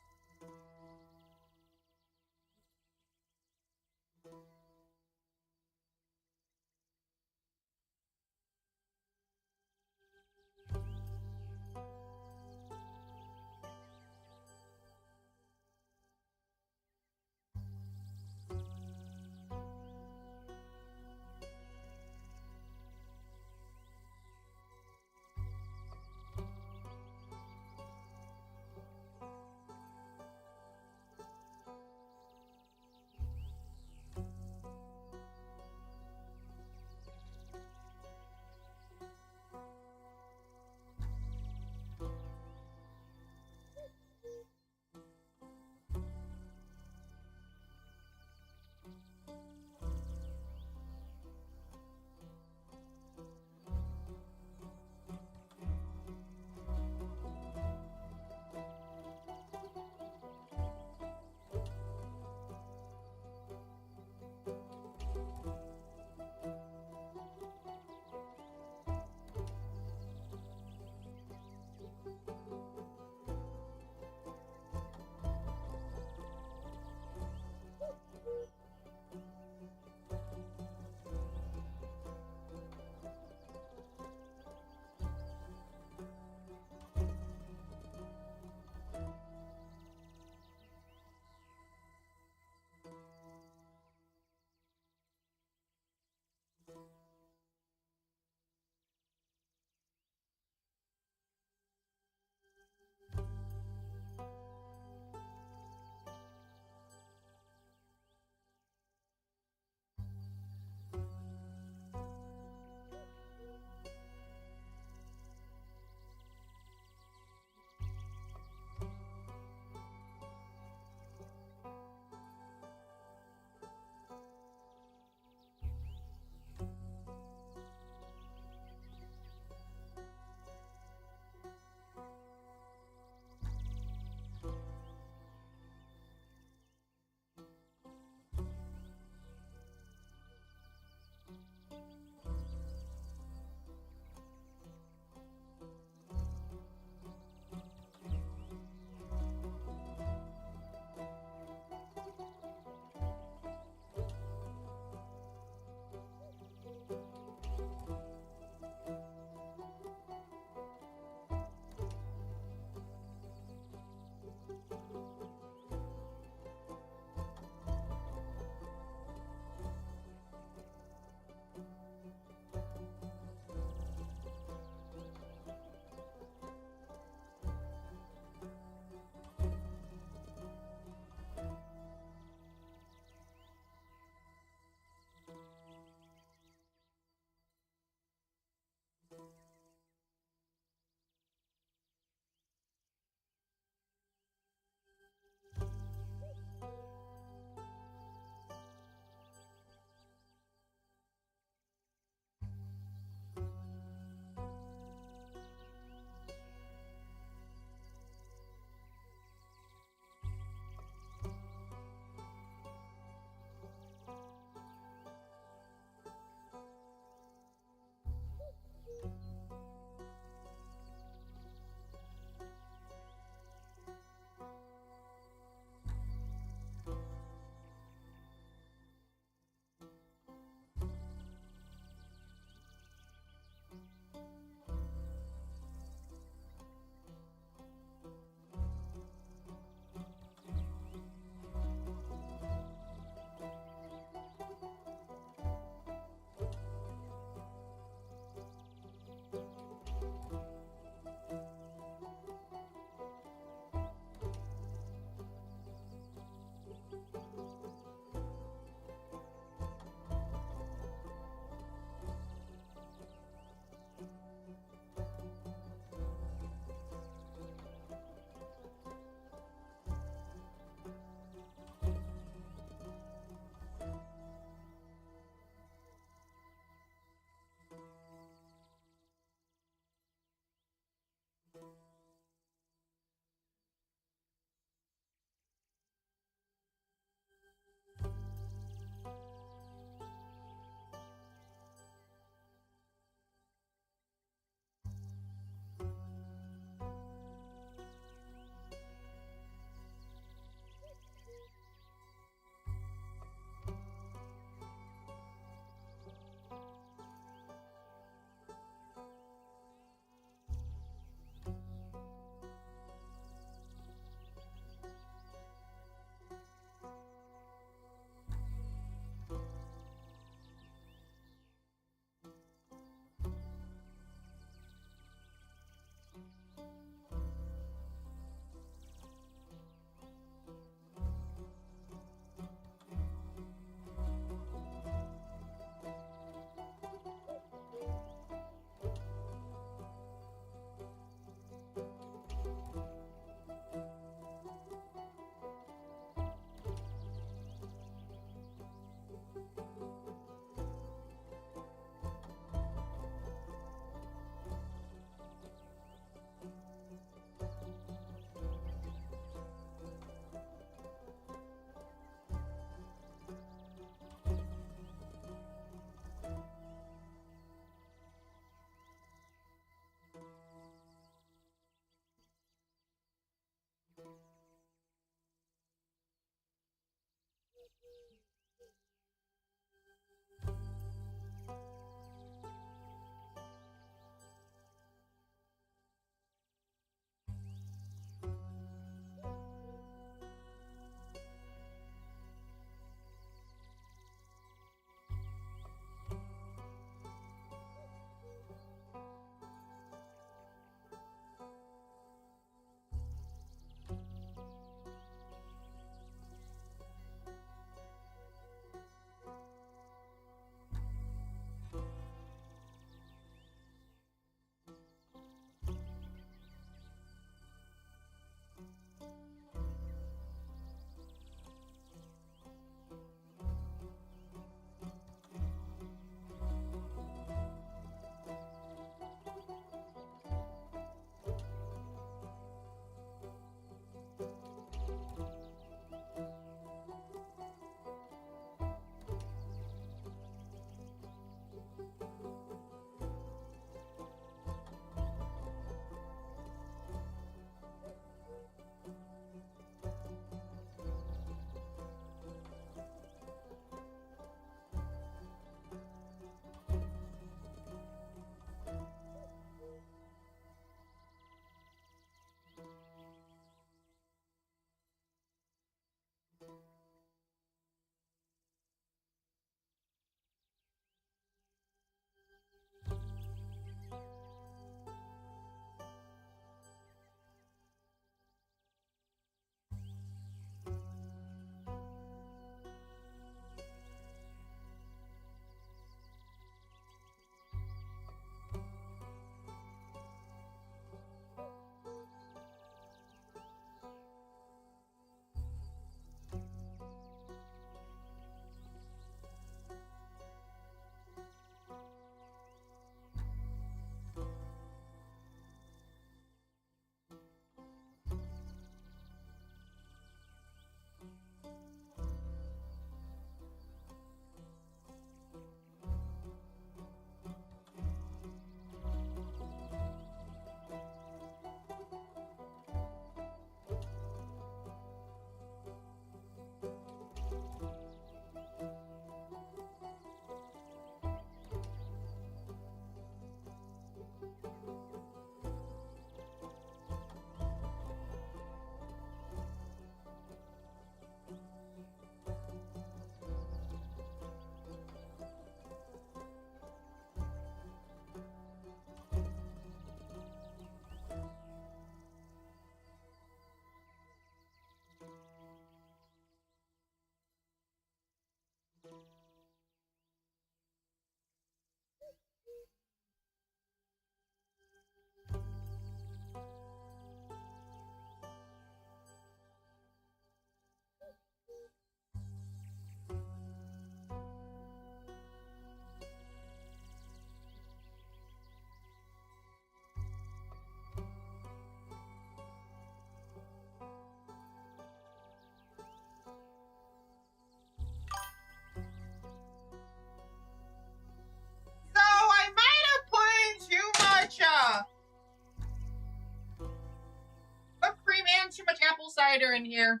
quieter in here.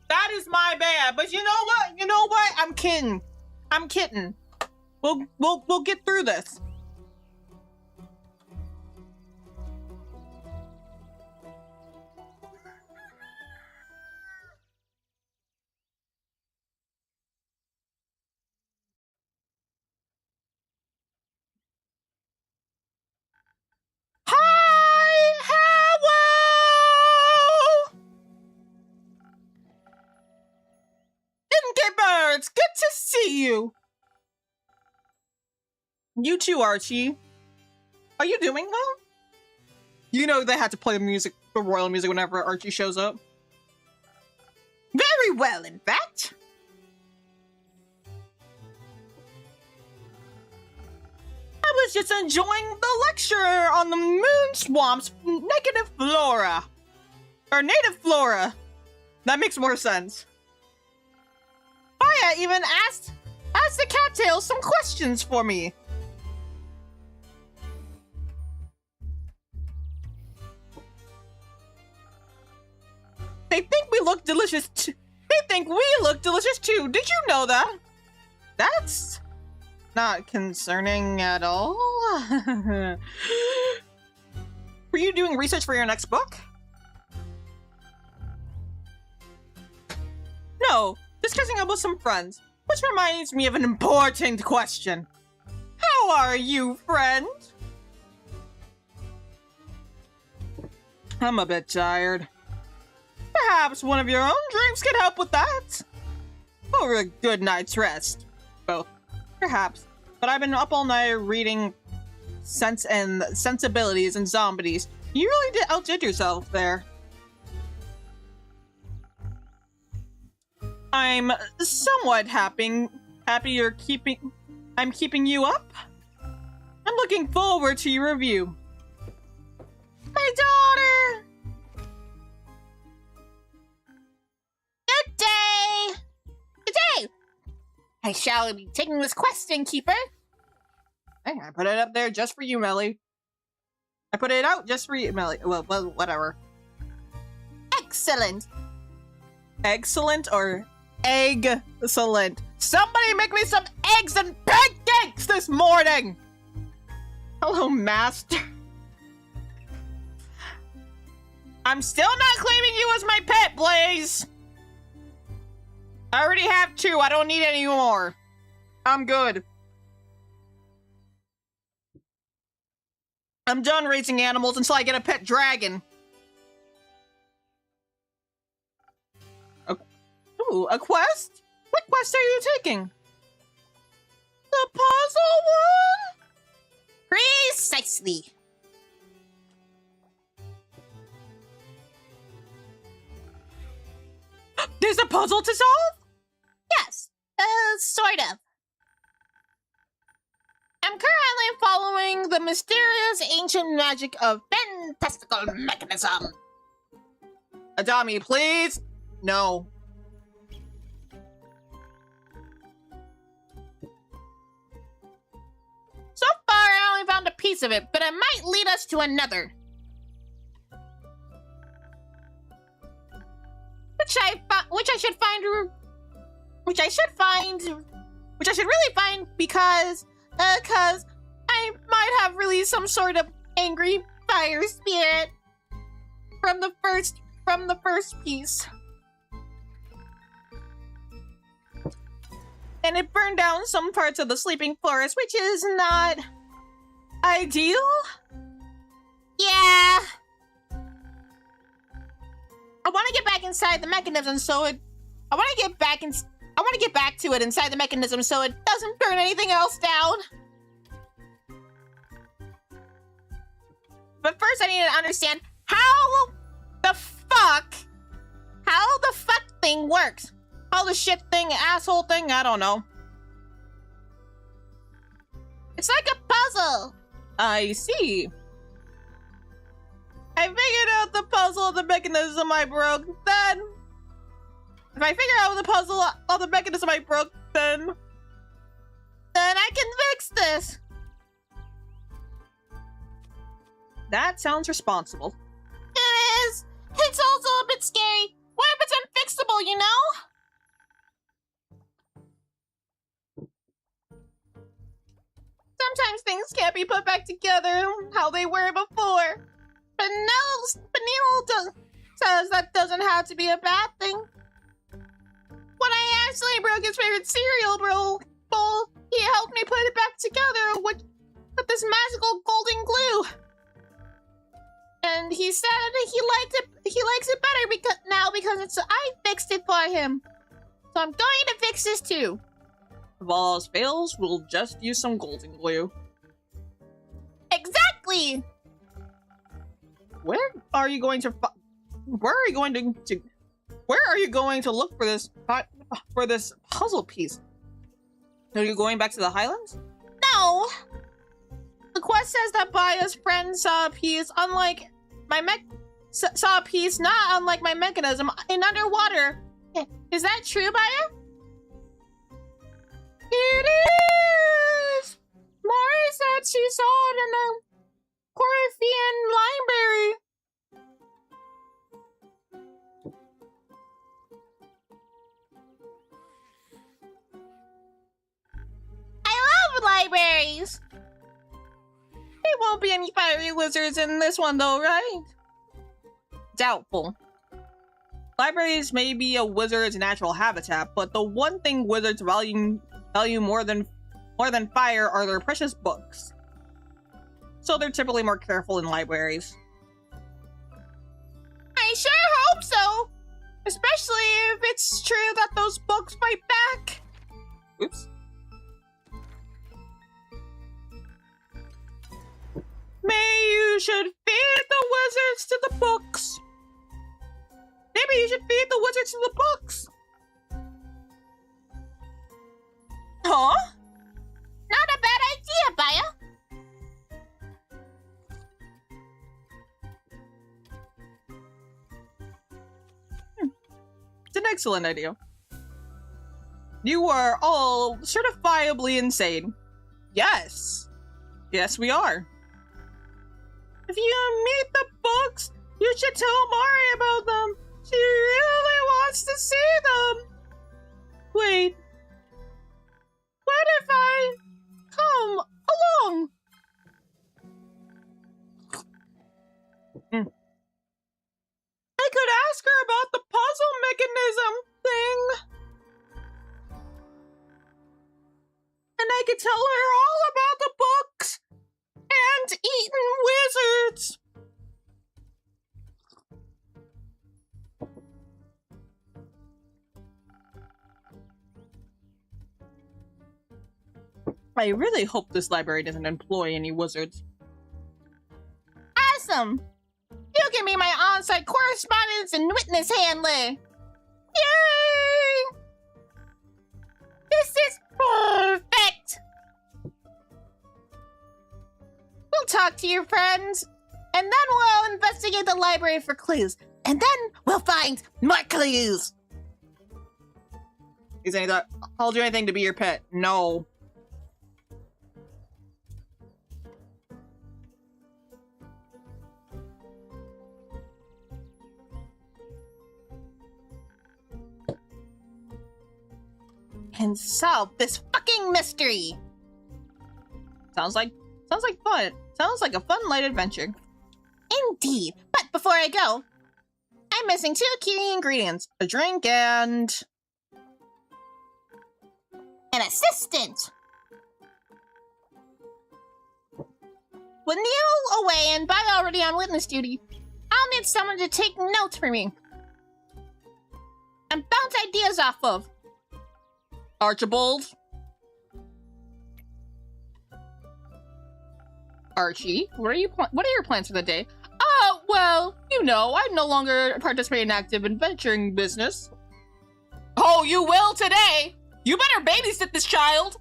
That is my bad. But you know what? You know what? I'm kidding. I'm kidding. We'll get through this. Hi, hello! Birds, good to see you. You too, Archie. Are you doing well? You know they had to play the music, the royal music, whenever Archie shows up. Very well, in fact. I was just enjoying the lecture on the moon swamp's negative flora. Or native flora. That makes more sense. Aya even asked the cattails some questions for me. They think we look delicious too. They think we look delicious too. Did you know that? That's not concerning at all. Were you doing research for your next book? No, discussing it with some friends. Which reminds me of an important question. How are you, friend? I'm a bit tired. Perhaps one of your own drinks could help with that. Or a good night's rest. Both. Perhaps. But I've been up all night reading Sense and Sensibilities and Zombies. You really outdid yourself there. I'm somewhat happy I'm keeping you up. I'm looking forward to your review. My daughter! Good day! Good day! I shall be taking this question, Keeper. Hey, I put it up there just for you, Melly. I put it out just for you, Melly. Well, whatever. Excellent. Excellent or egg-cellent? Somebody make me some eggs and pancakes this morning! Hello, Master. I'm still not claiming you as my pet, Blaze! I already have 2. I don't need any more. I'm good. I'm done raising animals until I get a pet dragon. Ooh, a quest? What quest are you taking? The puzzle one? Precisely. There's a puzzle to solve? Yes, sort of. I'm currently following the mysterious ancient magic of fantastical mechanism. Adami, please? No. So far, I only found a piece of it, but it might lead us to another. Which I should really find because I might have released some sort of angry fire spirit from the first piece. And it burned down some parts of the sleeping forest, which is not ideal. Yeah. I want to get back inside the mechanism so it. I want to get back to it inside the mechanism so it doesn't burn anything else down. But first, I need to understand how the fuck thing works. How the shit thing, asshole thing, I don't know. It's like a puzzle. I see. I figured out the puzzle of the mechanism I broke, then... If I figure out the puzzle of the mechanism I broke, then I can fix this. That sounds responsible. It is. it's also a bit scary. What if it's unfixable, you know? Sometimes things can't be put back together how they were before. But Neil says that doesn't have to be a bad thing. When I accidentally broke his favorite cereal bowl, he helped me put it back together with this magical golden glue. And he said he likes it better because I fixed it for him. So I'm going to fix this too. If all else fails, we'll just use some golden glue. Exactly. Where are you going to look for this puzzle piece? Are you going back to the Highlands? No. The quest says that Baya's friend saw a piece not unlike my mechanism in underwater. Is that true, Baya? It is! Mari said she saw it in the Corinthian library. I love libraries! There won't be any fiery wizards in this one though, right? Doubtful. Libraries may be a wizard's natural habitat, but the one thing wizards value more than fire are their precious books. So they're typically more careful in libraries. I sure hope so! Especially if it's true that those books fight back. Oops. Maybe you should feed the wizards to the books. Maybe you should feed the wizards to the books. Huh? Not a bad idea, Baya. It's an excellent idea. You are all certifiably insane. Yes. Yes, we are. If you meet the books, you should tell Mari about them. She really wants to see them. Wait. What if I come along? I could ask her about the puzzle mechanism thing. And I could tell her all about the books and eaten wizards. I really hope this library doesn't employ any wizards. Awesome! You can be my on-site correspondence and witness handler! Yay! This is perfect! We'll talk to your friends, and then we'll investigate the library for clues, and then we'll find more clues! He's saying that I'll do anything to be your pet. No. And solve this fucking mystery! Sounds like fun. Sounds like a fun light adventure. Indeed. But before I go, I'm missing 2 key ingredients. A drink and an assistant. With Neil away and Bud already on witness duty, I'll need someone to take notes for me and bounce ideas off of. Archibald. Archie, what are your plans for the day? Well, you know, I no longer participate in active adventuring business. Oh, you will today! You better babysit this child!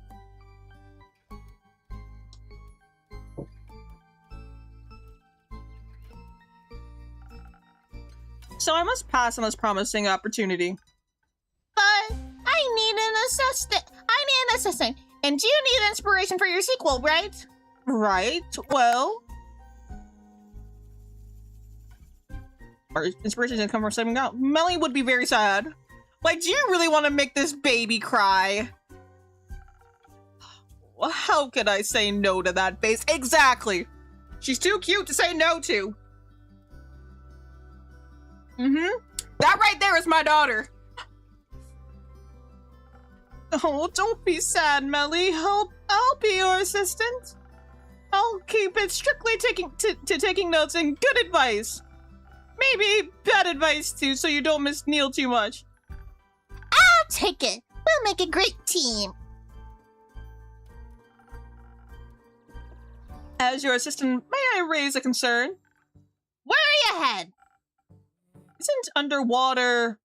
So I must pass on this promising opportunity. But I need an assistant. And you need inspiration for your sequel, right? Right, well... Our inspiration didn't come from saving out. Melly would be very sad. Like, do you really want to make this baby cry? Well, how could I say no to that face? Exactly. She's too cute to say no to. That right there is my daughter. Oh, don't be sad, Melly. I'll be your assistant. I'll keep it strictly taking notes and good advice. Maybe bad advice too, so you don't miss Neil too much. I'll take it. We'll make a great team. As your assistant, may I raise a concern? Worry ahead. Isn't underwater?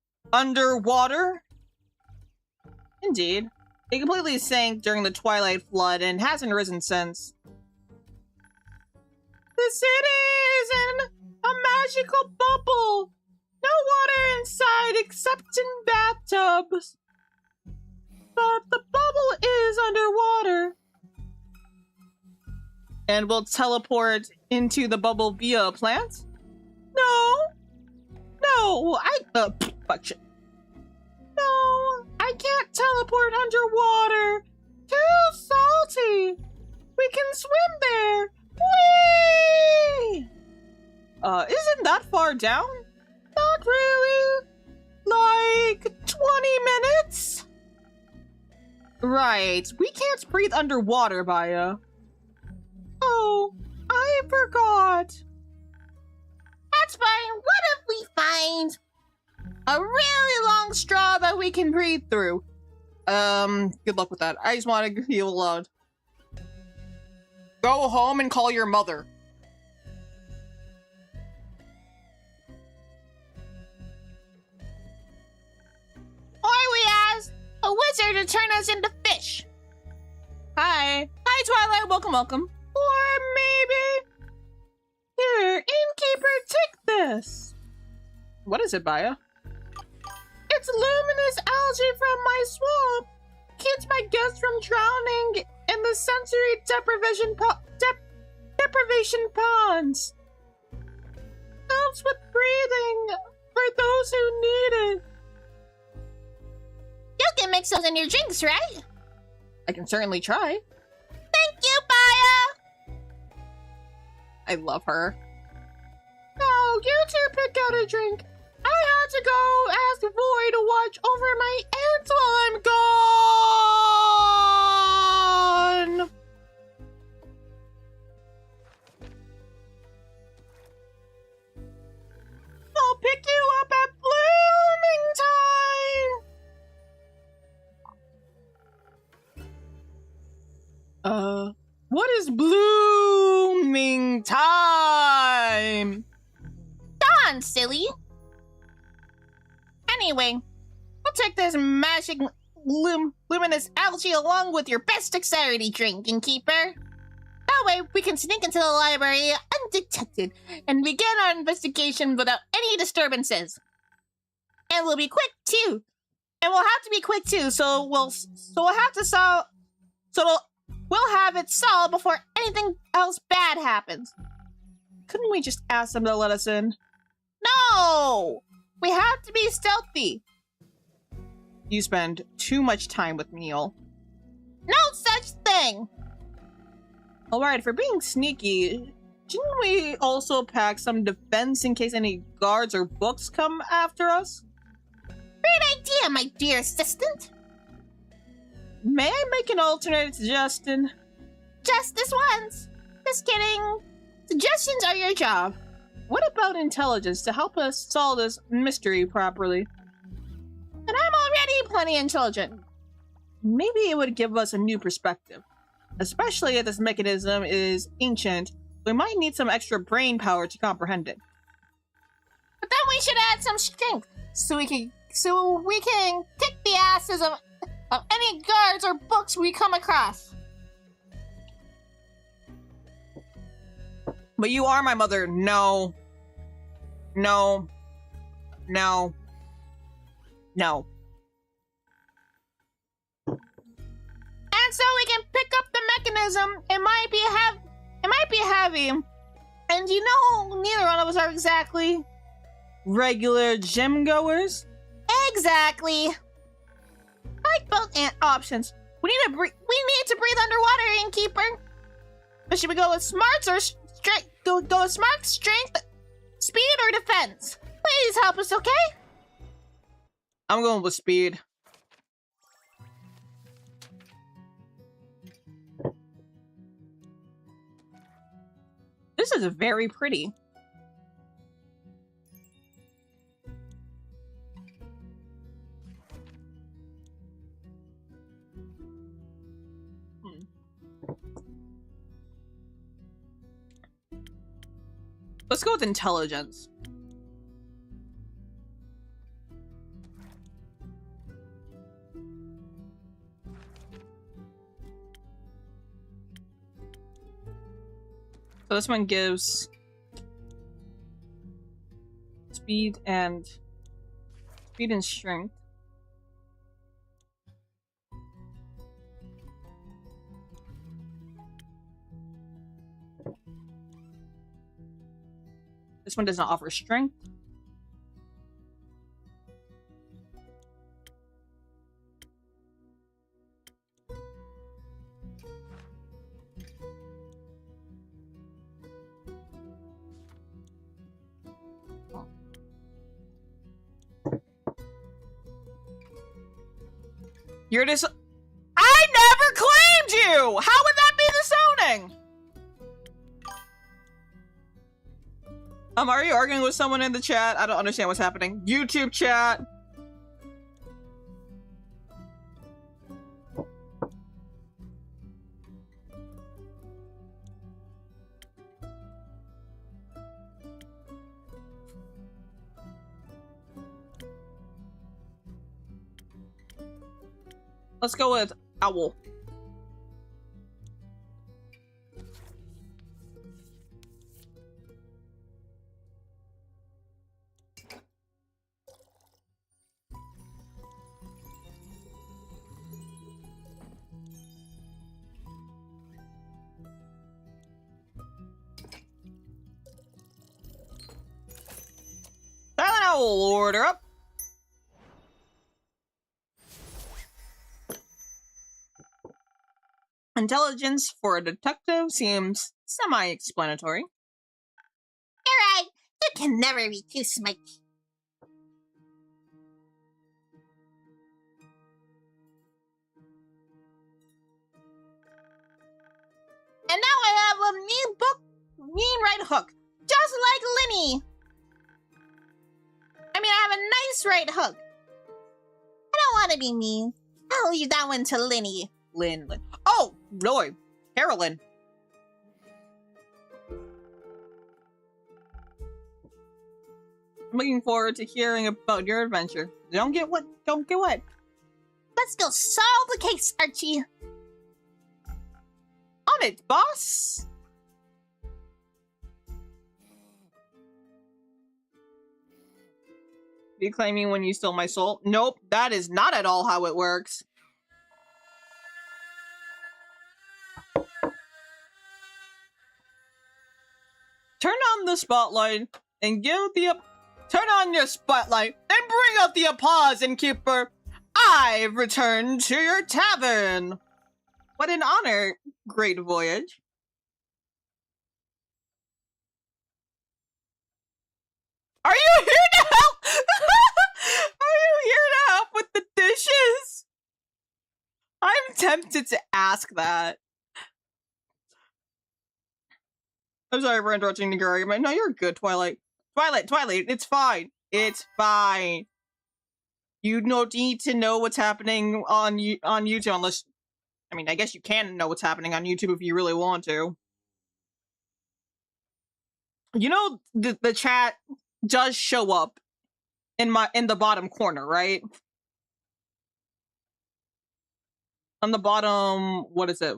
Indeed. It completely sank during the Twilight Flood and hasn't risen since. The city is in a magical bubble. No water inside except in bathtubs. But the bubble is underwater. And will teleport into the bubble via a plant? No, fuck shit. No, I can't teleport underwater. Too salty. We can swim there. Whee! Isn't that far down? Not really. Like 20 minutes? Right, we can't breathe underwater, Baya. Oh, I forgot. That's fine. What if we find a really long straw that we can breathe through? Good luck with that. I just want to feel alone. Go home and call your mother. Or we ask a wizard to turn us into fish. Hi, Twilight. Welcome. Or maybe... Here, innkeeper, take this. What is it, Baya? It's luminous algae from my swamp. Keeps my guests from drowning in the sensory deprivation ponds. Helps with breathing for those who need it. You can mix those in your drinks, right? I can certainly try. Thank you, Baya! I love her. Now, you two pick out a drink. I had to go ask Void to watch over my aunts while I'm gone. I'll pick you up at blooming time. What is blooming time? Dawn, silly. Anyway, we'll take this magic luminous algae along with your best dexterity drink, innkeeper. That way we can sneak into the library undetected and begin our investigation without any disturbances. And we'll be quick too. And we'll have to be quick too, so we'll have it solved before anything else bad happens. Couldn't we just ask them to let us in? No! We have to be stealthy. You spend too much time with Neil. No such thing! Alright, for being sneaky, didn't we also pack some defense in case any guards or books come after us? Great idea, my dear assistant. May I make an alternate suggestion? Just this once. Just kidding. Suggestions are your job. What about intelligence to help us solve this mystery properly? And I'm already plenty intelligent. Maybe it would give us a new perspective. Especially if this mechanism is ancient, we might need some extra brain power to comprehend it. But then we should add some strength, so we can kick the asses of any guards or books we come across. But you are my mother. No. No. No. No. And so we can pick up the mechanism. It might be heavy. And you know, neither one of us are exactly regular gym goers? Exactly. I like both options. We need to breathe underwater, innkeeper. But should we go with smarts or strength? Go with smart, strength, speed, or defense? Please help us, okay? I'm going with speed. This is very pretty. Let's go with intelligence. So this one gives speed and strength. This one does not offer strength. You're just— I never claimed you! How would that be the zoning? Are you arguing with someone in the chat? I don't understand what's happening. YouTube chat. Let's go with owl. Silent owl, order up. Intelligence for a detective seems semi-explanatory. You're right. You can never be too smart. And now I have a mean right hook, just like Linny. I mean, I have a nice right hook. I don't want to be mean. I'll leave that one to Linny. Lynn. Oh, Lord. Carolyn. I'm looking forward to hearing about your adventure. Don't get wet. Don't get wet. Let's go solve the case, Archie. On it, boss. You claim me when you stole my soul? Nope, that is not at all how it works. Turn on the spotlight and give the turn on your spotlight and bring out the applause, innkeeper. I've returned to your tavern. What an honor, great voyage. Are you here to help? Are you here to help with the dishes? I'm tempted to ask that. I'm sorry for interrupting the argument. No, you're good, Twilight. Twilight, it's fine. It's fine. You don't need to know what's happening on YouTube unless... I mean, I guess you can know what's happening on YouTube if you really want to. You know, the chat does show up in the bottom corner, right? On the bottom, what is it?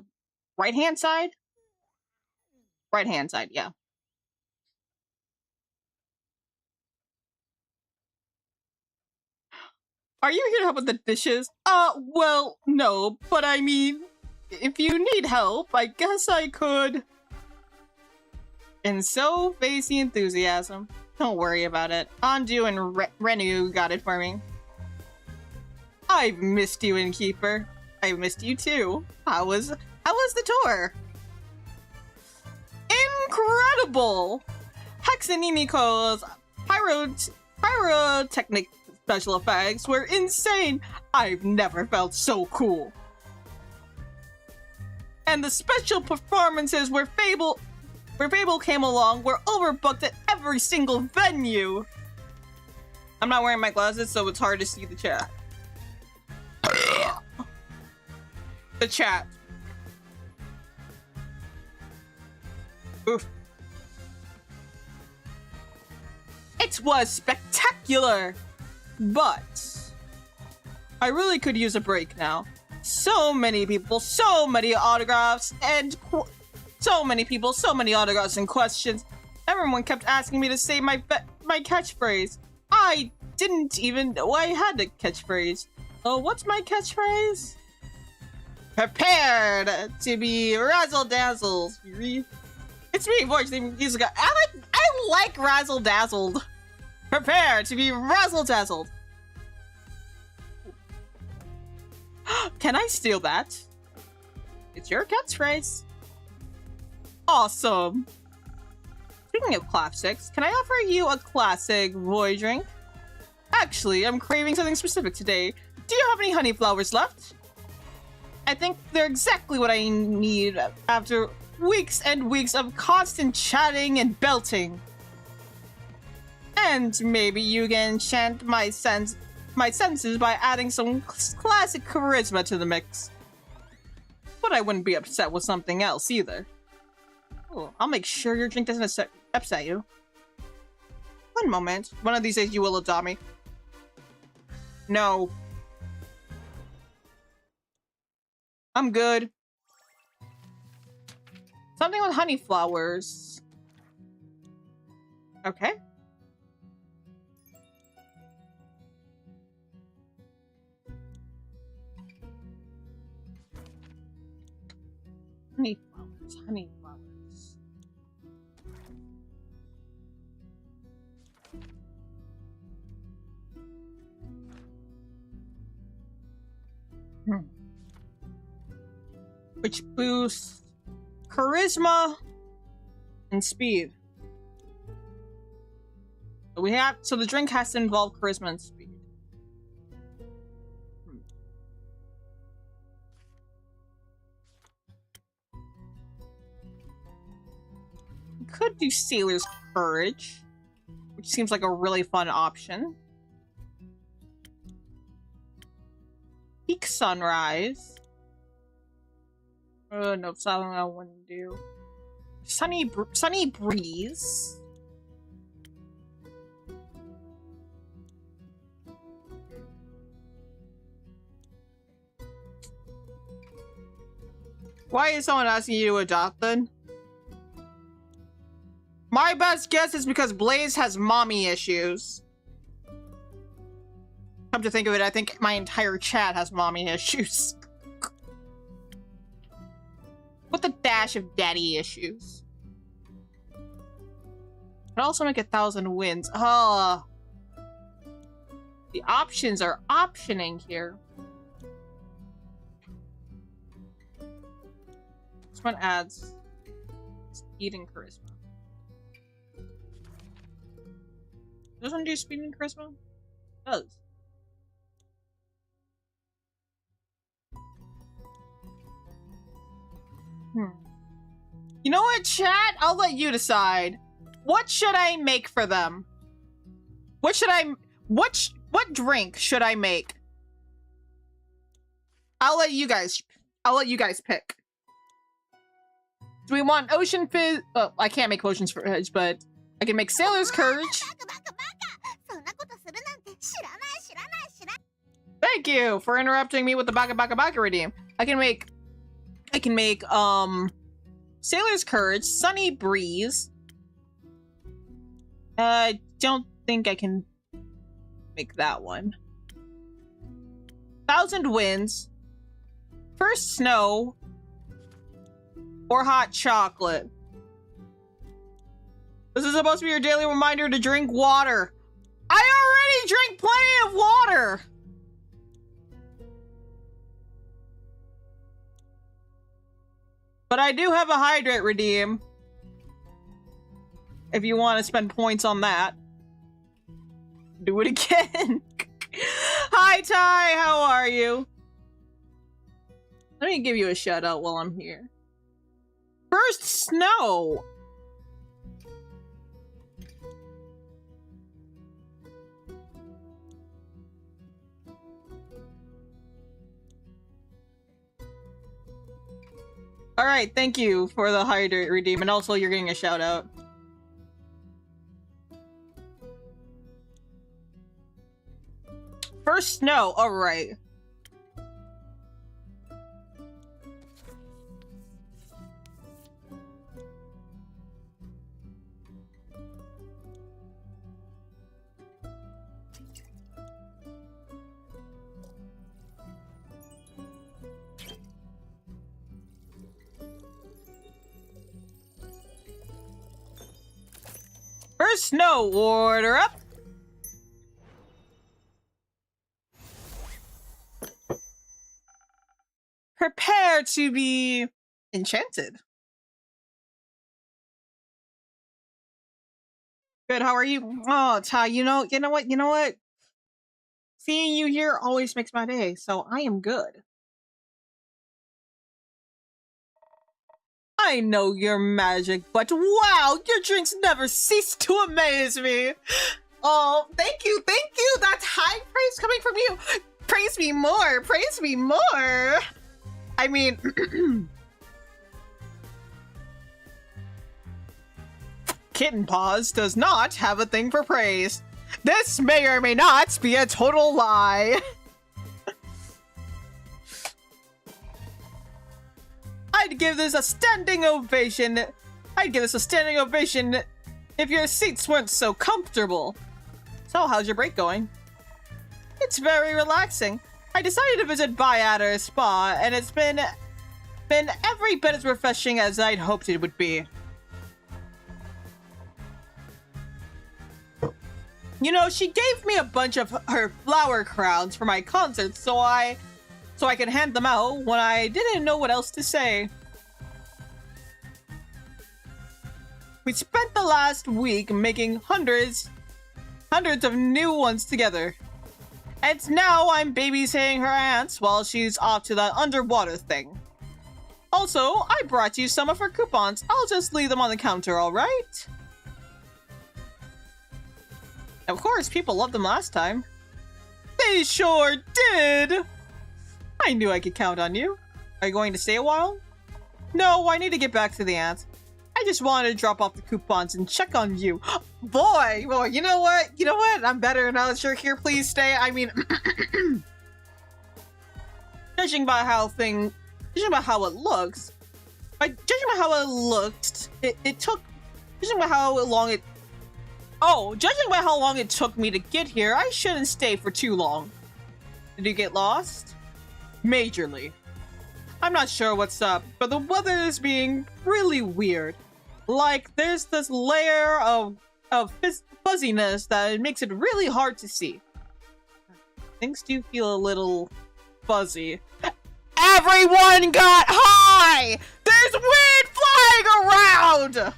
Right-hand side? Right-hand side, yeah. Are you here to help with the dishes? Well, no, but I mean, if you need help, I guess I could. And so face the enthusiasm. Don't worry about it. Andu and Renu got it for me. I've missed you, Innkeeper. I've missed you too. How was the tour? Incredible! Hex and Niniko's pyrotechnic special effects were insane. I've never felt so cool. And the special performances where Fable came along were overbooked at every single venue. I'm not wearing my glasses, so it's hard to see the chat. The chat. Oof. It was spectacular, but I really could use a break now. So many people, so many autographs, and so many people, so many autographs and questions. Everyone kept asking me to say my catchphrase. I didn't even know I had a catchphrase. Oh, what's my catchphrase? Prepared to be razzle-dazzled. It's me, voice music. I like razzle-dazzled. Prepare to be razzle-dazzled. Can I steal that? It's your catchphrase. Awesome. Speaking of classics, can I offer you a classic boy drink? Actually, I'm craving something specific today. Do you have any honey flowers left? I think they're exactly what I need after weeks and weeks of constant chatting and belting. And maybe you can enchant my senses by adding some classic charisma to the mix. But I wouldn't be upset with something else either. Oh, I'll make sure your drink doesn't upset you. One moment. One of these days you will adopt me. No. I'm good. Something with honey flowers. Okay. Honey flowers, honey flowers. Which boosts charisma and speed. So the drink has to involve charisma and speed. Could do Sailor's Courage, which seems like a really fun option. Peak Sunrise. Oh, no, something I wouldn't do. Sunny Breeze. Why is someone asking you to adopt then? My best guess is because Blaze has mommy issues. Come to think of it, I think my entire chat has mommy issues. With a dash of daddy issues. But also make 1,000 wins. Oh. The options are optioning here. This one adds speed and charisma. Doesn't do speed and charisma? It does. You know what, chat? I'll let you decide. What should I make for them? What drink should I make? I'll let you guys pick. Do we want Ocean Fizz? Oh, I can't make Ocean Fizz, but I can make Sailor's Courage. Thank you for interrupting me with the Baka Baka Baka redeem. I can make Sailor's Courage, Sunny Breeze. I don't think I can make that one. 1,000 Winds, First Snow, or Hot Chocolate. This is supposed to be your daily reminder to drink water. I already drink plenty of water. But I do have a hydrate redeem. If you want to spend points on that. Do it again. Hi, Ty. How are you? Let me give you a shout out while I'm here. First snow. All right, thank you for the hydrate redeem, and also you're getting a shout out. First snow, all right. First snow, order up. Prepare to be enchanted. Good, how are you? Oh, Ty, you know what? Seeing you here always makes my day, so I am good. I know your magic, but wow, your drinks never cease to amaze me. Oh, thank you. That's high praise coming from you. Praise me more. I mean, Kitten Pauws does not have a thing for praise. This may or may not be a total lie. I'd give this a standing ovation if your seats weren't so comfortable. So, how's your break going? It's very relaxing. I decided to visit Bayadder Spa, and it's been every bit as refreshing as I'd hoped it would be. You know, she gave me a bunch of her flower crowns for my concert, so I could hand them out when I didn't know what else to say. We spent the last week making hundreds of new ones together. And now I'm babysitting her aunts while she's off to that underwater thing. Also, I brought you some of her coupons. I'll just leave them on the counter, alright? Of course, people loved them last time. They sure did! I knew I could count on you. Are you going to stay a while? No, I need to get back to the aunt. I just wanted to drop off the coupons and check on you. Boy, you know what? I'm better now that you're here. Please stay. I mean, judging by how it looks, judging by how long it took me to get here, I shouldn't stay for too long. Did you get lost? Majorly. I'm not sure what's up, but the weather is being really weird. Like, there's this layer of fuzziness that makes it really hard to see. Things do feel a little fuzzy. Everyone got high! There's wind flying around!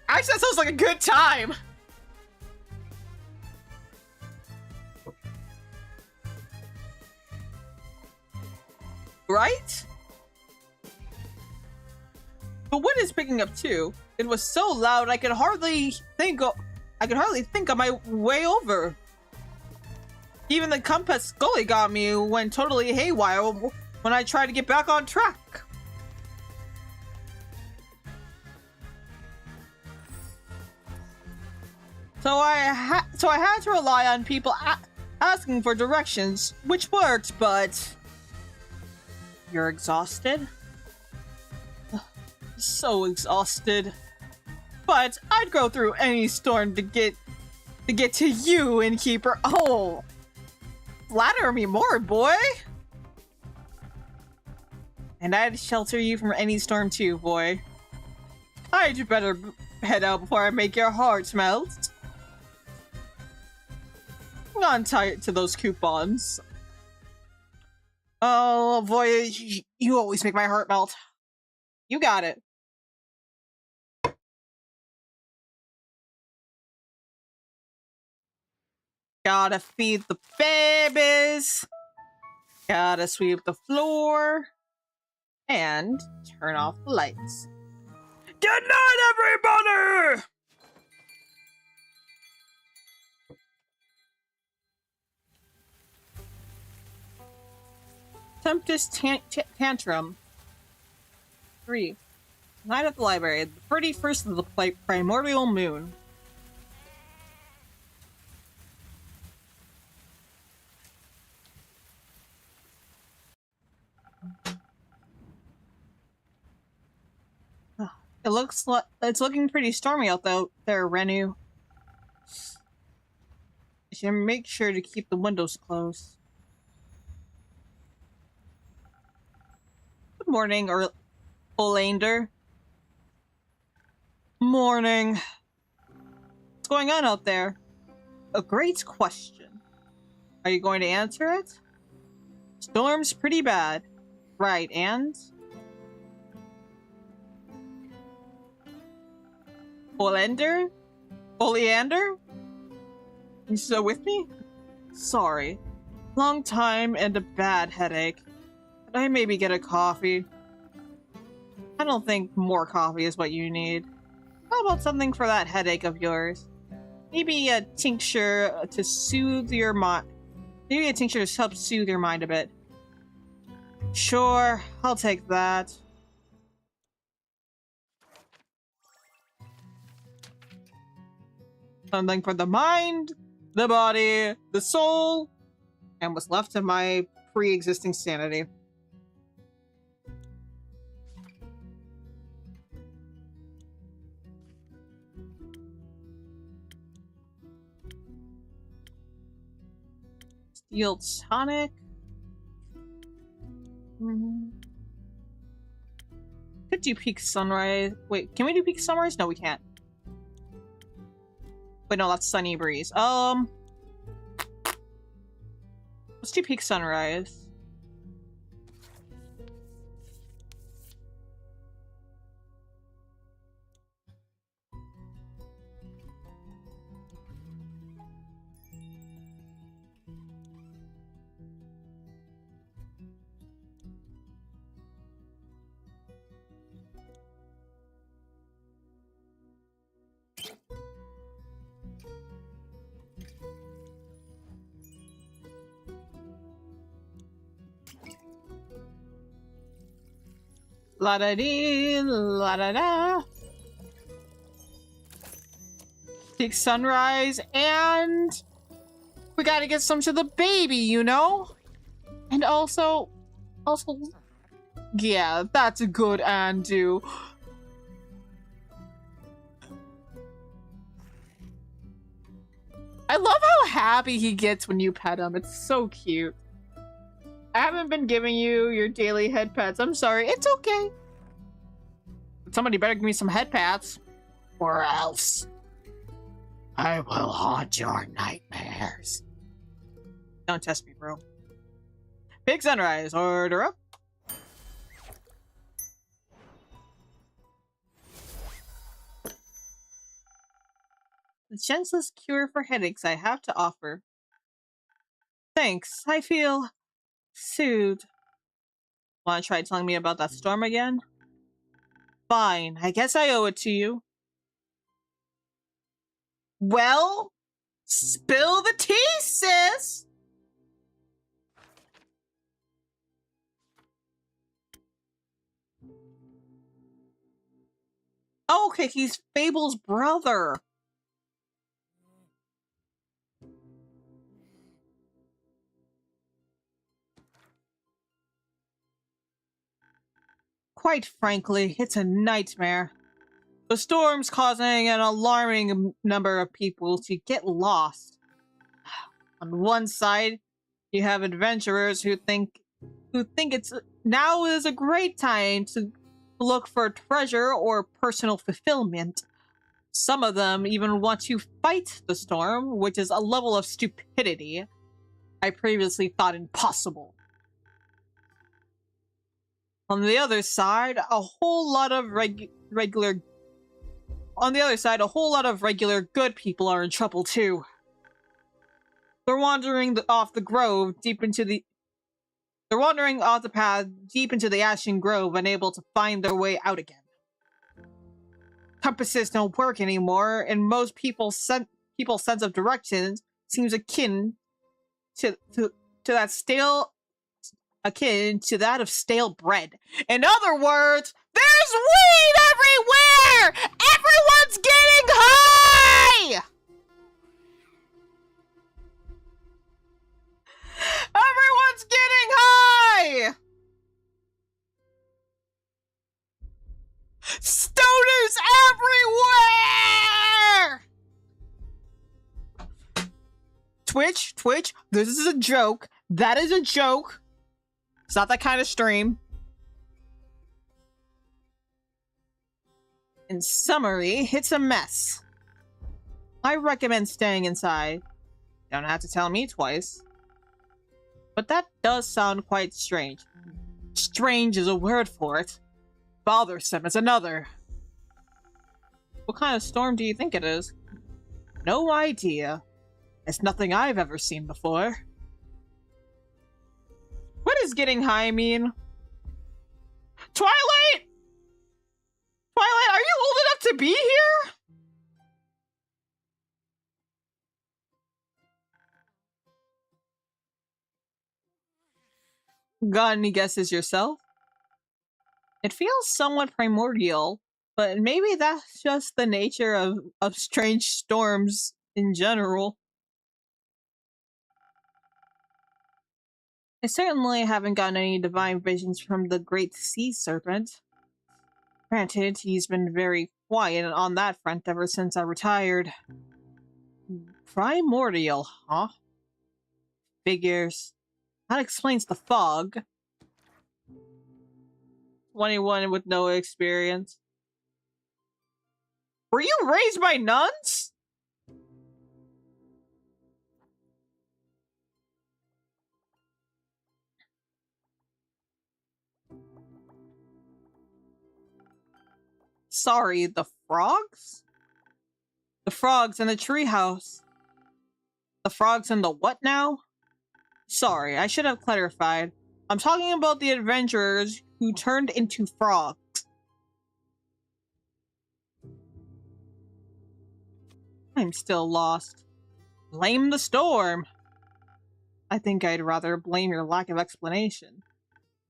Actually, that sounds like a good time. Right? The wind is picking up too. It was so loud I could hardly think on my way over. Even the compass Scully got me went totally haywire when I tried to get back on track. So I had to rely on people asking for directions, which worked, but you're exhausted? So exhausted. But I'd go through any storm to get to you, Innkeeper. Oh, flatter me more, boy. And I'd shelter you from any storm too, boy. I'd better Head out before I make your heart melt. I'm not tired to those coupons. Oh boy, you always make my heart melt. You got it. Gotta feed the babies. Gotta sweep the floor. And turn off the lights. Good night, everybody! Tempest Tantrum. 3. Night at the library. The 31st of the primordial moon. It's looking pretty stormy out there, Renu. I should make sure to keep the windows closed. Good morning, Olander. Morning. What's going on out there? A great question. Are you going to answer it? Storm's pretty bad. Right, and? Oleander? You still with me? Sorry. Long time and a bad headache. Could I maybe get a coffee? I don't think more coffee is what you need. How about something for that headache of yours? Maybe a tincture to soothe your mind. Maybe a tincture to help soothe your mind a bit. Sure, I'll take that. Something for the mind, the body, the soul, and what's left of my pre-existing sanity. Steel tonic. Could do peak sunrise. Wait, can we do peak sunrise? No, we can't. Wait, no, that's sunny breeze. Let's do peak sunrise. La da dee, la da da. Peak sunrise, and we gotta get some to the baby, you know? And also, yeah, that's a good undo. I love how happy he gets when you pet him. It's so cute. I haven't been giving you your daily head pats. I'm sorry. It's okay. Somebody better give me some head pats. Or else I will haunt your nightmares. Don't test me, bro. Big sunrise. Order up. The gentlest cure for headaches I have to offer. Thanks. I feel soothed. Want to try telling me about that storm again? Fine. I guess I owe it to you. Well, spill the tea, sis! Oh, okay, he's Fable's brother. Quite frankly, it's a nightmare. The storm's causing an alarming number of people to get lost. On one side, you have adventurers who think it's now is a great time to look for treasure or personal fulfillment. Some of them even want to fight the storm, which is a level of stupidity I previously thought impossible. On the other side, a whole lot of regular good people are in trouble too. They're wandering off the path deep into the Ashen Grove, unable to find their way out again. Compasses don't work anymore, and most people's sense of direction seems akin to that of stale bread. In other words, there's weed everywhere! Everyone's getting high! Everyone's getting high! Stoners everywhere! Twitch, this is a joke. That is a joke. It's not that kind of stream. In summary, it's a mess. I recommend staying inside. Don't have to tell me twice. But that does sound quite strange. Strange is a word for it. Bothersome is another. What kind of storm do you think it is? No idea. It's nothing I've ever seen before. What does getting high mean? Twilight! Twilight, are you old enough to be here? Got any guesses yourself? It feels somewhat primordial, but maybe that's just the nature of strange storms in general. I certainly haven't gotten any divine visions from the Great Sea Serpent. Granted, he's been very quiet on that front ever since I retired. Primordial, huh? Figures. That explains the fog. 21 with no experience. Were you raised by nuns? Sorry, the frogs? The frogs in the treehouse. The frogs in the what now? Sorry, I should have clarified. I'm talking about the adventurers who turned into frogs. I'm still lost. Blame the storm. I think I'd rather blame your lack of explanation.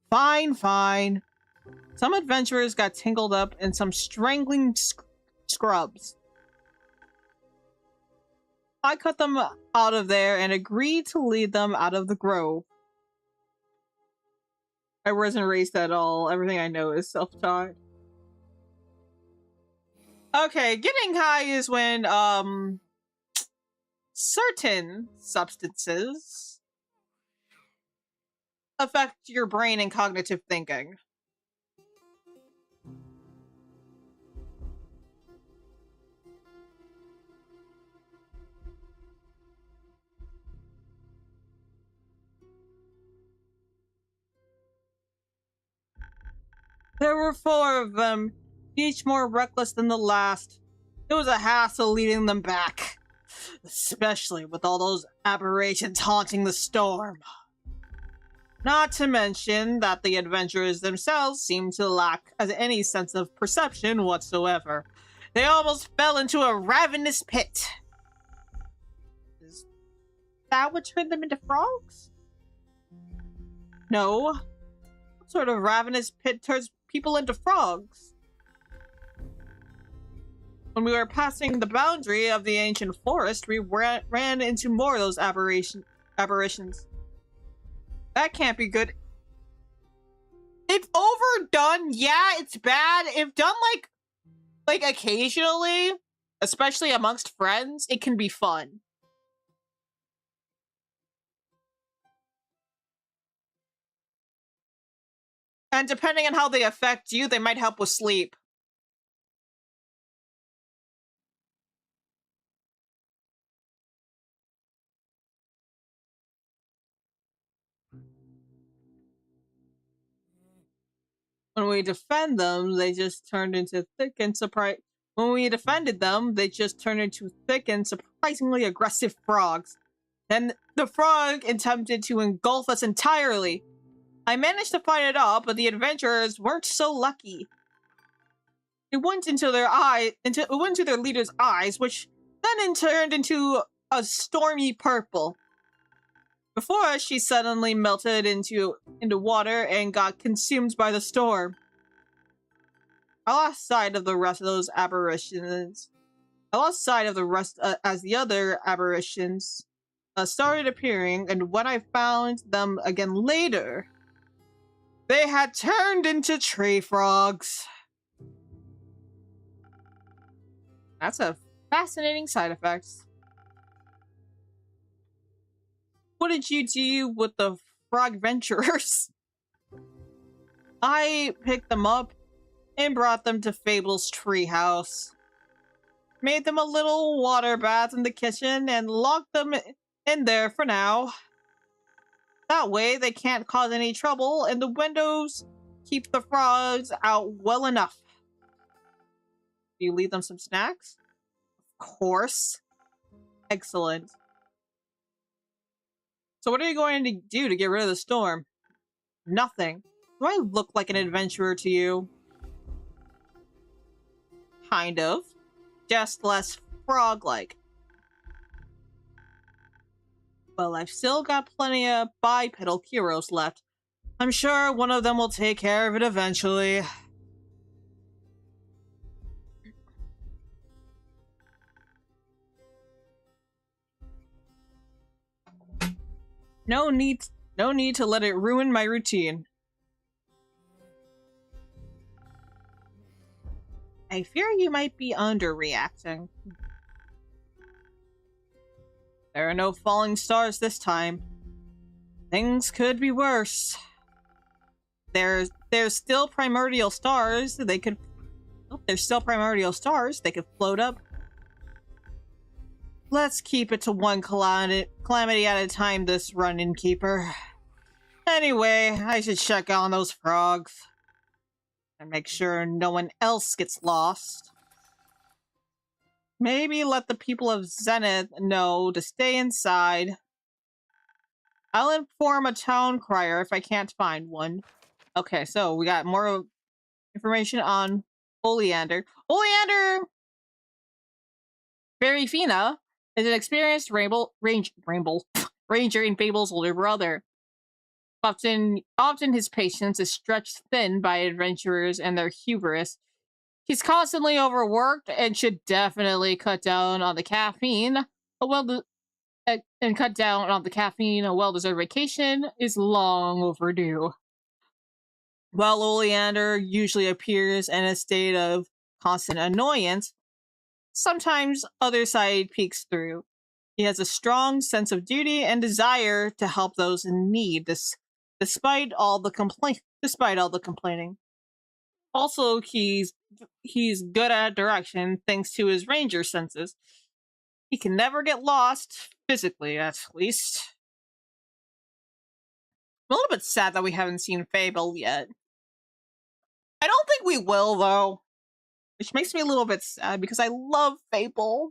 Fine. Some adventurers got tangled up in some strangling scrubs. I cut them out of there and agreed to lead them out of the grove. I wasn't raised at all. Everything I know is self-taught. Okay, getting high is when, certain substances affect your brain and cognitive thinking. There were 4 of them, each more reckless than the last. It was a hassle leading them back, especially with all those aberrations haunting the storm. Not to mention that the adventurers themselves seemed to lack any sense of perception whatsoever. They almost fell into a ravenous pit. Is that what turned them into frogs? No. What sort of ravenous pit turns people into frogs? When we were passing the boundary of the ancient forest, we ran into more of those aberrations. That can't be good. If overdone, yeah, it's bad. If done like occasionally, especially amongst friends, it can be fun. And depending on how they affect you, they might help with sleep. When we defend them, they just turned into thick and surprise. When we defended them, they just turned into thick and surprisingly aggressive frogs. Then the frog attempted to engulf us entirely. I managed to fight it off, but the adventurers weren't so lucky. It went into their leader's eyes, which then turned into a stormy purple. Before us, she suddenly melted into water and got consumed by the storm. I lost sight of the rest of those apparitions. As the other apparitions started appearing, and when I found them again later, they had turned into tree frogs. That's a fascinating side effect. What did you do with the frog venturers? I picked them up and brought them to Fable's treehouse. Made them a little water bath in the kitchen and locked them in there for now. That way they can't cause any trouble and the windows keep the frogs out well enough. Do you leave them some snacks? Of course. Excellent. So what are you going to do to get rid of the storm? Nothing. Do I look like an adventurer to you? Kind of. Just less frog-like. Well, I've still got plenty of bipedal heroes left. I'm sure one of them will take care of it eventually. No need to let it ruin my routine. I fear you might be underreacting. There are no falling stars this time. Things could be worse. There's still primordial stars. There's still primordial stars. They could float up. Let's keep it to one calamity at a time this run, Innkeeper. Anyway, I should check on those frogs. And make sure no one else gets lost. Maybe let the people of Zenith know to stay inside. I'll inform a town crier if I can't find one. Okay, so we got more information on Oleander. Oleander Verifina is an experienced ranger in Fable's older brother. Often his patience is stretched thin by adventurers and their hubris. He's constantly overworked and should definitely cut down on the caffeine. A well-deserved vacation is long overdue. While Oleander usually appears in a state of constant annoyance, sometimes other side peeks through. He has a strong sense of duty and desire to help those in need, despite all the complaining. Also, he's good at direction thanks to his ranger senses. He can never get lost, physically at least. I'm a little bit sad that we haven't seen Fable yet. I don't think we will, though. Which makes me a little bit sad because I love Fable.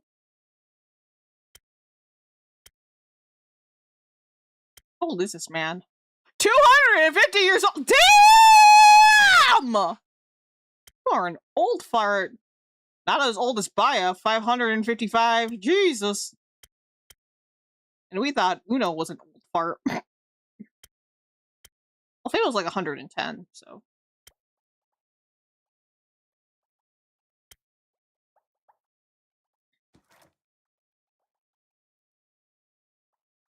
How old is this man? 250 years old! Damn! You are an old fart. Not as old as Baya, 555. Jesus. And we thought Uno was an old fart. Well, Fable's like 110, so.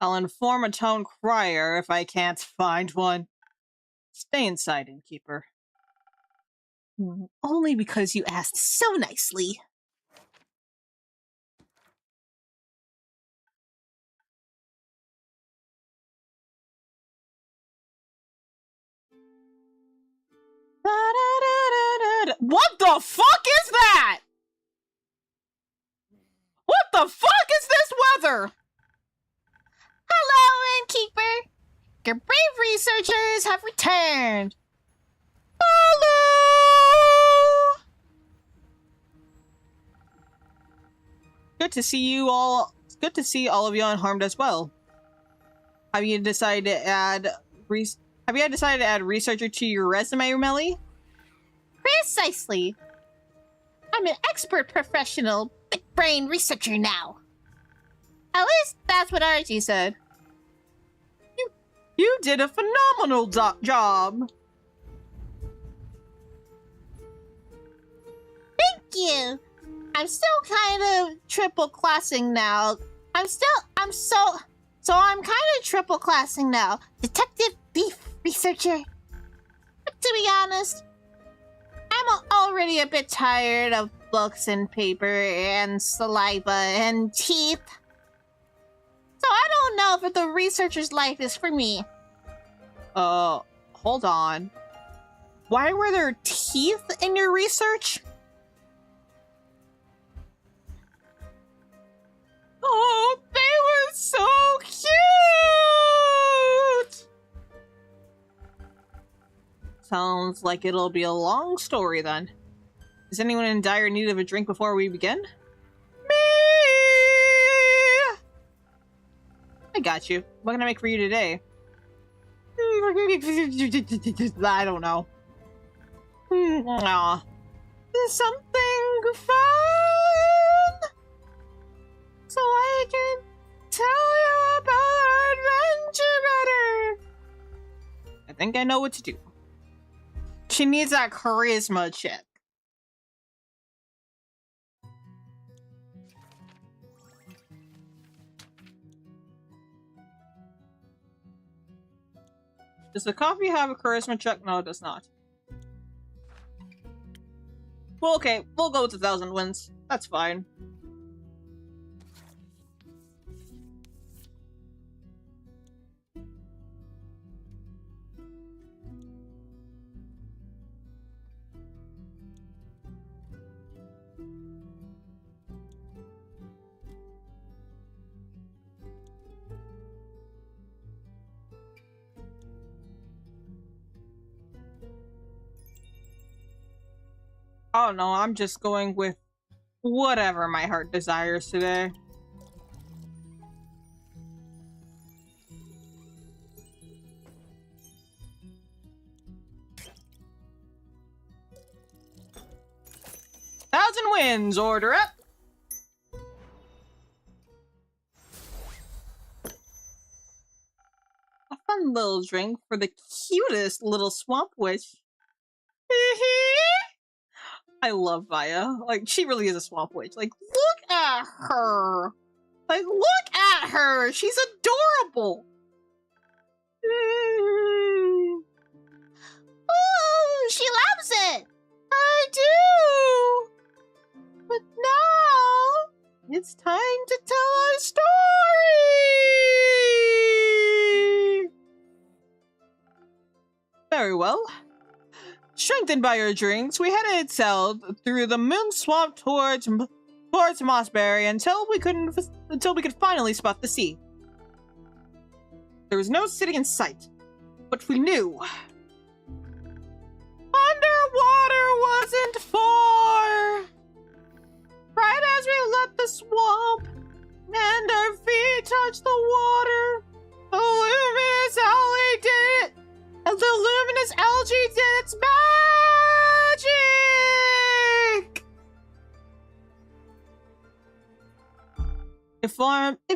I'll inform a town crier if I can't find one. Stay inside, Innkeeper. Only because you asked so nicely. What the fuck is that? What the fuck is this weather? Hello, Innkeeper. Your brave researchers have returned. Hello! good to see you all. It's good to see all of you unharmed as well. Have you decided to add researcher to your resume, Melly? Precisely. I'm an expert professional, big brain researcher now. At least that's what Archie said. You did a phenomenal job. Thank you. I'm still kind of triple classing now. I'm kind of triple classing now. Detective, beef, researcher. But to be honest, I'm already a bit tired of books and paper and saliva and teeth. So I don't know if the researcher's life is for me. Hold on. Why were there teeth in your research? Oh, they were so cute! Sounds like it'll be a long story then. Is anyone in dire need of a drink before we begin? Me! I got you. What can I make for you today? I don't know. Aw. Something fun! So I can tell you about our adventure better! I think I know what to do. She needs that charisma check. Does the coffee have a charisma check? No, it does not. Well, okay, we'll go with 1,000 wins. That's fine. Oh no, I'm just going with whatever my heart desires today. Thousand wins, order up! A fun little drink for the cutest little swamp witch. I love Maya. Like, she really is a swamp witch. Like, look at her! Like, look at her! She's adorable! Ooh, she loves it! I do! But now, it's time to tell our story! Very well. Strengthened by your drinks, we headed south through the moon swamp towards Mossberry until we could finally spot the sea. There was no city in sight, but we knew underwater wasn't far. Right as we left the swamp and our feet touched the water, the luminous algae did its magic! It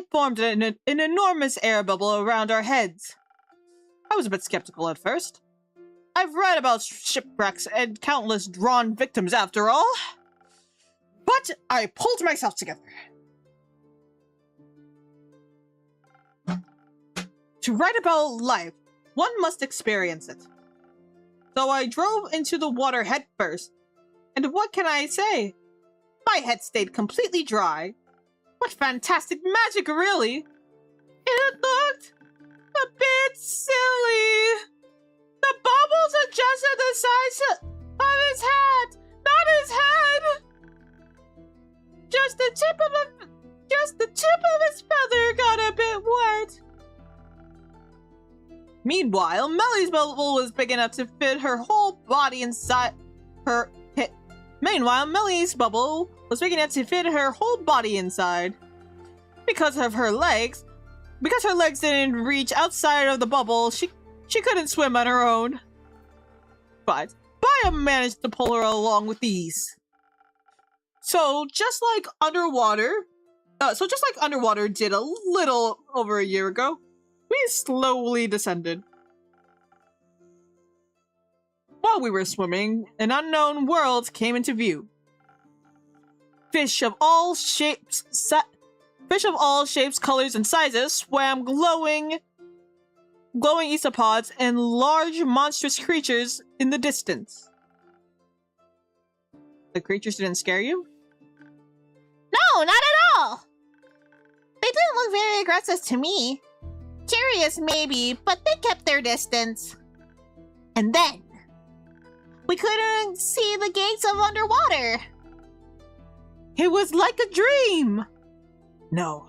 formed an enormous air bubble around our heads. I was a bit skeptical at first. I've read about shipwrecks and countless drawn victims after all. But I pulled myself together. To write about life, one must experience it. So I drove into the water head first, and what can I say? My head stayed completely dry. What fantastic magic, really! It looked a bit silly. The bubbles adjusted the size of his hat, not his head. Just the tip of his feather got a bit wet. Meanwhile, Melly's bubble was big enough to fit her whole body inside her. Meanwhile, Millie's bubble was big enough to fit her whole body inside. Because her legs didn't reach outside of the bubble, she couldn't swim on her own. But Baya managed to pull her along with ease. So just like underwater did a little over a year ago, we slowly descended. While we were swimming, an unknown world came into view. Fish of all shapes, colors, and sizes swam glowing isopods and large monstrous creatures in the distance. The creatures didn't scare you? No, not at all! They didn't look very aggressive to me. Curious maybe, but they kept their distance. And then, we couldn't see the gates of underwater. It was like a dream! No.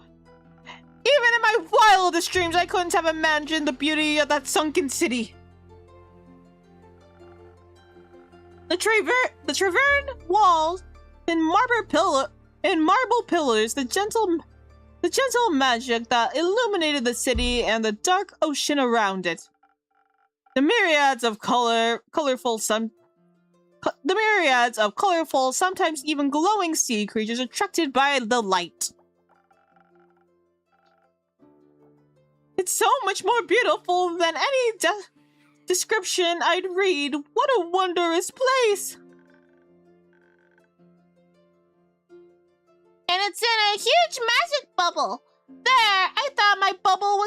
Even in my wildest dreams, I couldn't have imagined the beauty of that sunken city. The Tavern walls and marble pillars, the gentle magic that illuminated the city and the dark ocean around it. The myriads of colorful, sometimes even glowing sea creatures attracted by the light. It's so much more beautiful than any description I'd read. What a wondrous place! And it's in a huge magic bubble. I thought my bubble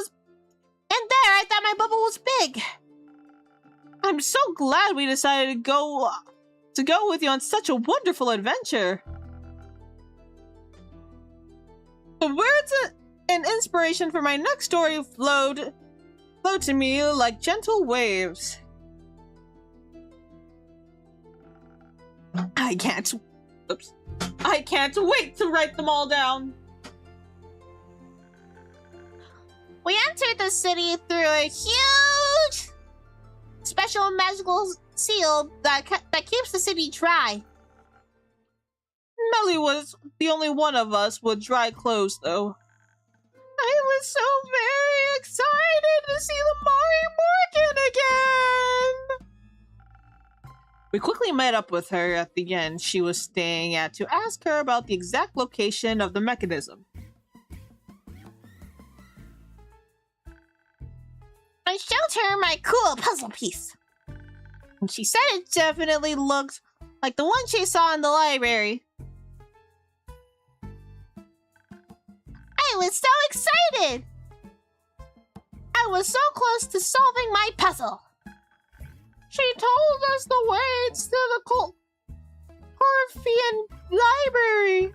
was big. I'm so glad we decided to go with you on such a wonderful adventure. The words and inspiration for my next story flowed to me like gentle waves. I can't wait to write them all down. We entered the city through a huge special magical seal that keeps the city dry. Melly was the only one of us with dry clothes, though. I was so very excited to see the Mari Morgan again! We quickly met up with her at the inn she was staying at to ask her about the exact location of the mechanism. I showed her my cool puzzle piece. And she said it definitely looked like the one she saw in the library. I was so excited! I was so close to solving my puzzle. She told us the ways to the Corfian library.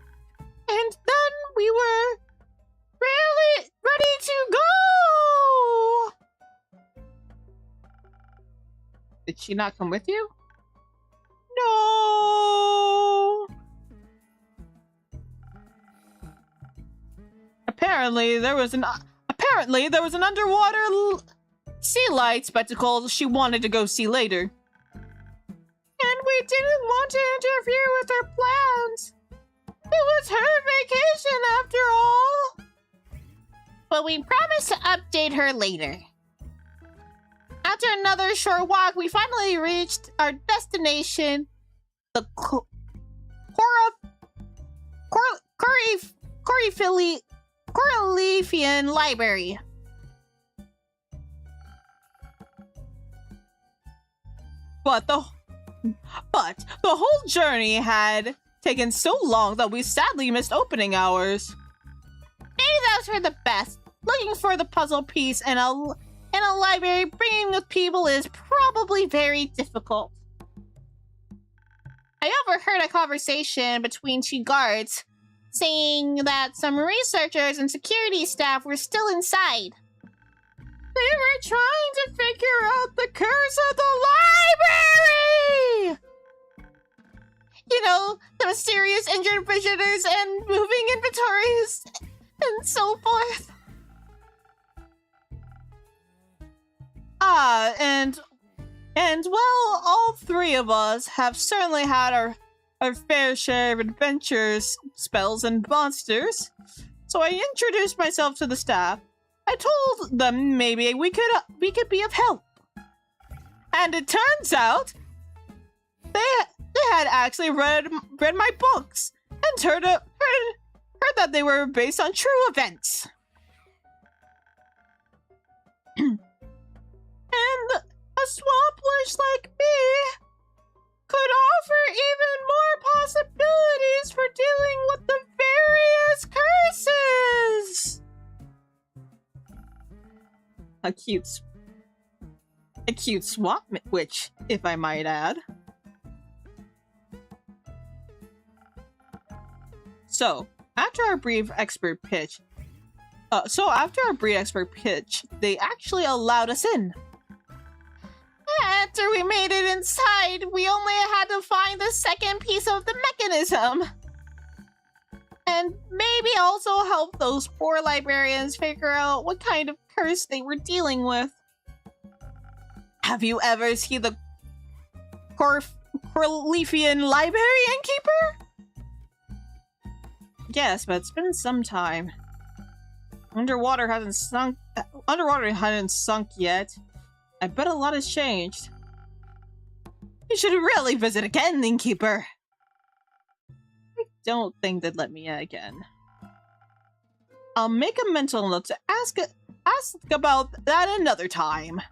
And then we were really ready to go! Did she not come with you? No! Apparently there was an underwater sea light spectacle she wanted to go see later. And we didn't want to interfere with her plans. It was her vacation after all. But we promised to update her later. After another short walk, we finally reached our destination, the Corlefian Library. But the whole journey had taken so long that we sadly missed opening hours. Maybe those were the best. Looking for the puzzle piece in a library bringing with people is probably very difficult. I overheard a conversation between two guards saying that some researchers and security staff were still inside. They were trying to figure out the curse of the library! You know, the mysterious injured visitors and moving inventories and so forth. And well, all three of us have certainly had our our fair share of adventures, spells, and monsters. So I introduced myself to the staff. I told them maybe we could be of help. And it turns out they had actually read my books and heard that they were based on true events. And a swamplish like me could offer even more possibilities for dealing with the various curses. A cute swamp witch, if I might add. So, after our brief expert pitch, they actually allowed us in. After we made it inside, we only had to find the second piece of the mechanism. And maybe also help those poor librarians figure out what kind of curse they were dealing with. Have you ever seen the Corlefian library innkeeper? Yes, but it's been some time. Underwater hadn't sunk yet. I bet a lot has changed. You should really visit again, innkeeper. I don't think they'd let me in again. I'll make a mental note to ask about that another time.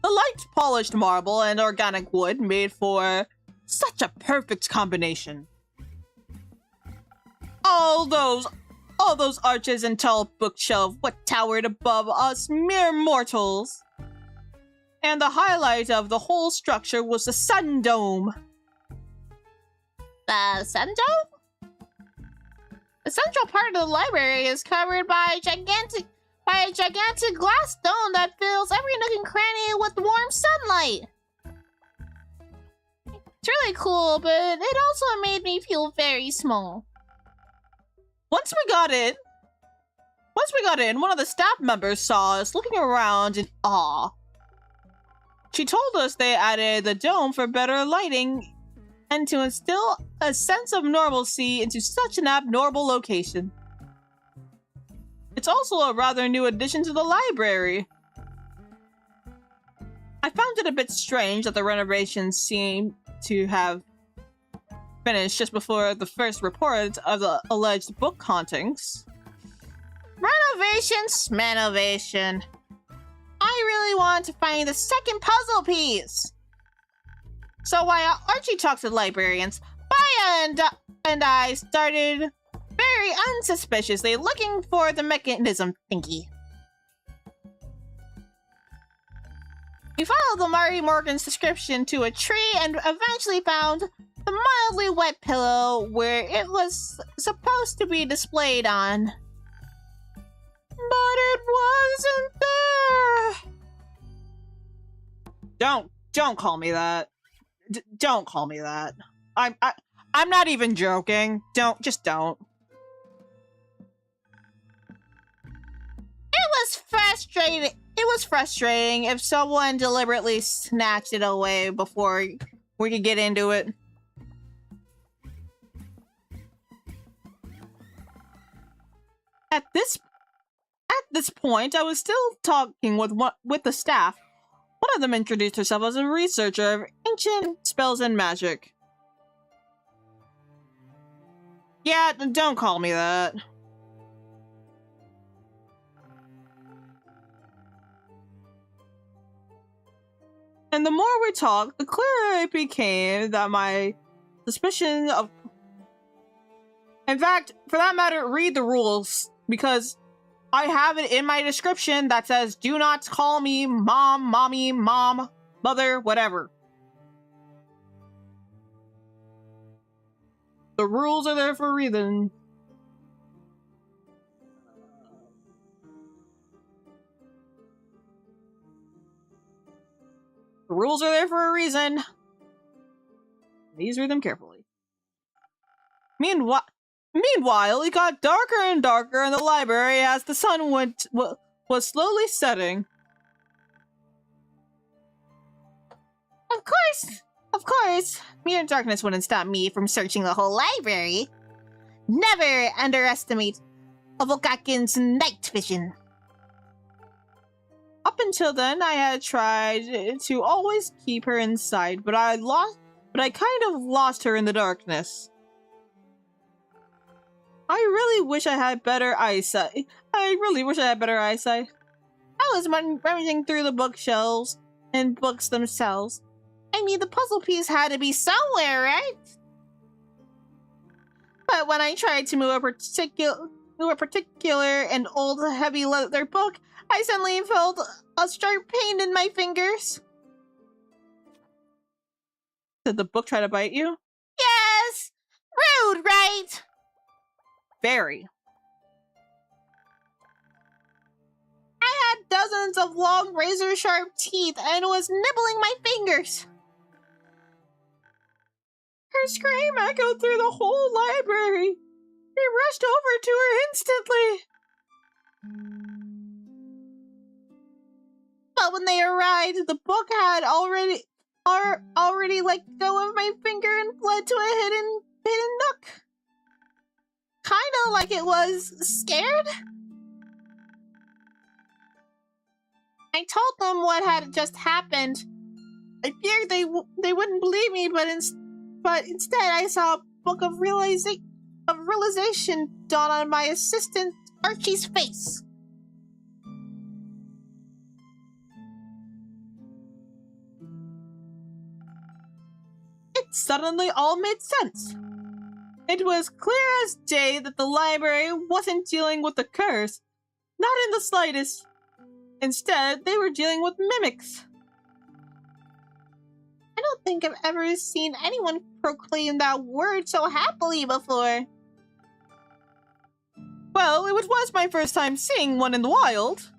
The light polished marble and organic wood made for such a perfect combination. All those arches and tall bookshelf what towered above us mere mortals. And the highlight of the whole structure was the sun dome. The sun dome? The central part of the library is covered by a gigantic glass dome that fills every nook and cranny with warm sunlight. It's really cool, but it also made me feel very small. Once we got in, one of the staff members saw us looking around in awe. She told us they added the dome for better lighting and to instill a sense of normalcy into such an abnormal location. It's also a rather new addition to the library. I found it a bit strange that the renovations seem to have finished just before the first report of the alleged book hauntings. Renovation. I really want to find the second puzzle piece. So while Archie talks to librarians, Baya and I started very unsuspiciously looking for the mechanism thingy. We followed the Murray Morgan's description to a tree and eventually found the mildly wet pillow where it was supposed to be displayed on. But it wasn't there. Don't call me that. Don't call me that. I'm not even joking. Just don't. It was frustrating if someone deliberately snatched it away before we could get into it. At this point, I was still talking with the staff. One of them introduced herself as a researcher of ancient spells and magic. Yeah, don't call me that. And the more we talked, the clearer it became that my suspicion of... In fact, for that matter, read the rules, because I have it in my description that says, do not call me mom, mommy, mom, mother, whatever. The rules are there for a reason. The rules are there for a reason. Please read them carefully. Meanwhile, it got darker and darker in the library as the sun was slowly setting. Of course, Of course, mere darkness wouldn't stop me from searching the whole library. Never underestimate a Volkakin's night vision. Up until then, I had tried to always keep her inside, but I kind of lost her in the darkness. I really wish I had better eyesight. I was rummaging through the bookshelves and books themselves. I mean, the puzzle piece had to be somewhere, right? But when I tried to move a particular and old heavy leather book, I suddenly felt a sharp pain in my fingers. Did the book try to bite you? Yes! Rude, right? Very. I had dozens of long razor-sharp teeth and was nibbling my fingers. Her scream echoed through the whole library. We rushed over to her instantly. But when they arrived, the book had already let go of my finger and fled to a hidden nook. Kinda like it was scared. I told them what had just happened. I feared they wouldn't believe me, but instead I saw a book of realization dawn on my assistant Archie's face. It suddenly all made sense. It was clear as day that the library wasn't dealing with the curse. Not in the slightest. Instead, they were dealing with mimics. I don't think I've ever seen anyone proclaim that word so happily before. Well, it was my first time seeing one in the wild.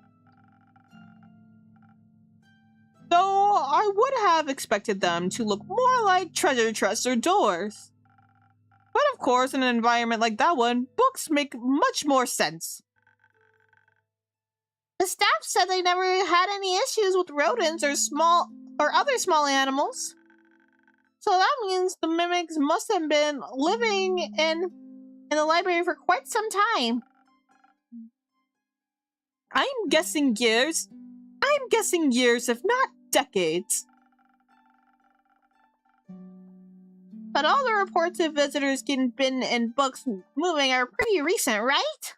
Though I would have expected them to look more like treasure chests or doors. But of course, in an environment like that one, books make much more sense. The staff said they never had any issues with rodents or other small animals. So that means the mimics must have been living in the library for quite some time. I'm guessing years, if not decades. But all the reports of visitors getting bitten and books moving are pretty recent, right?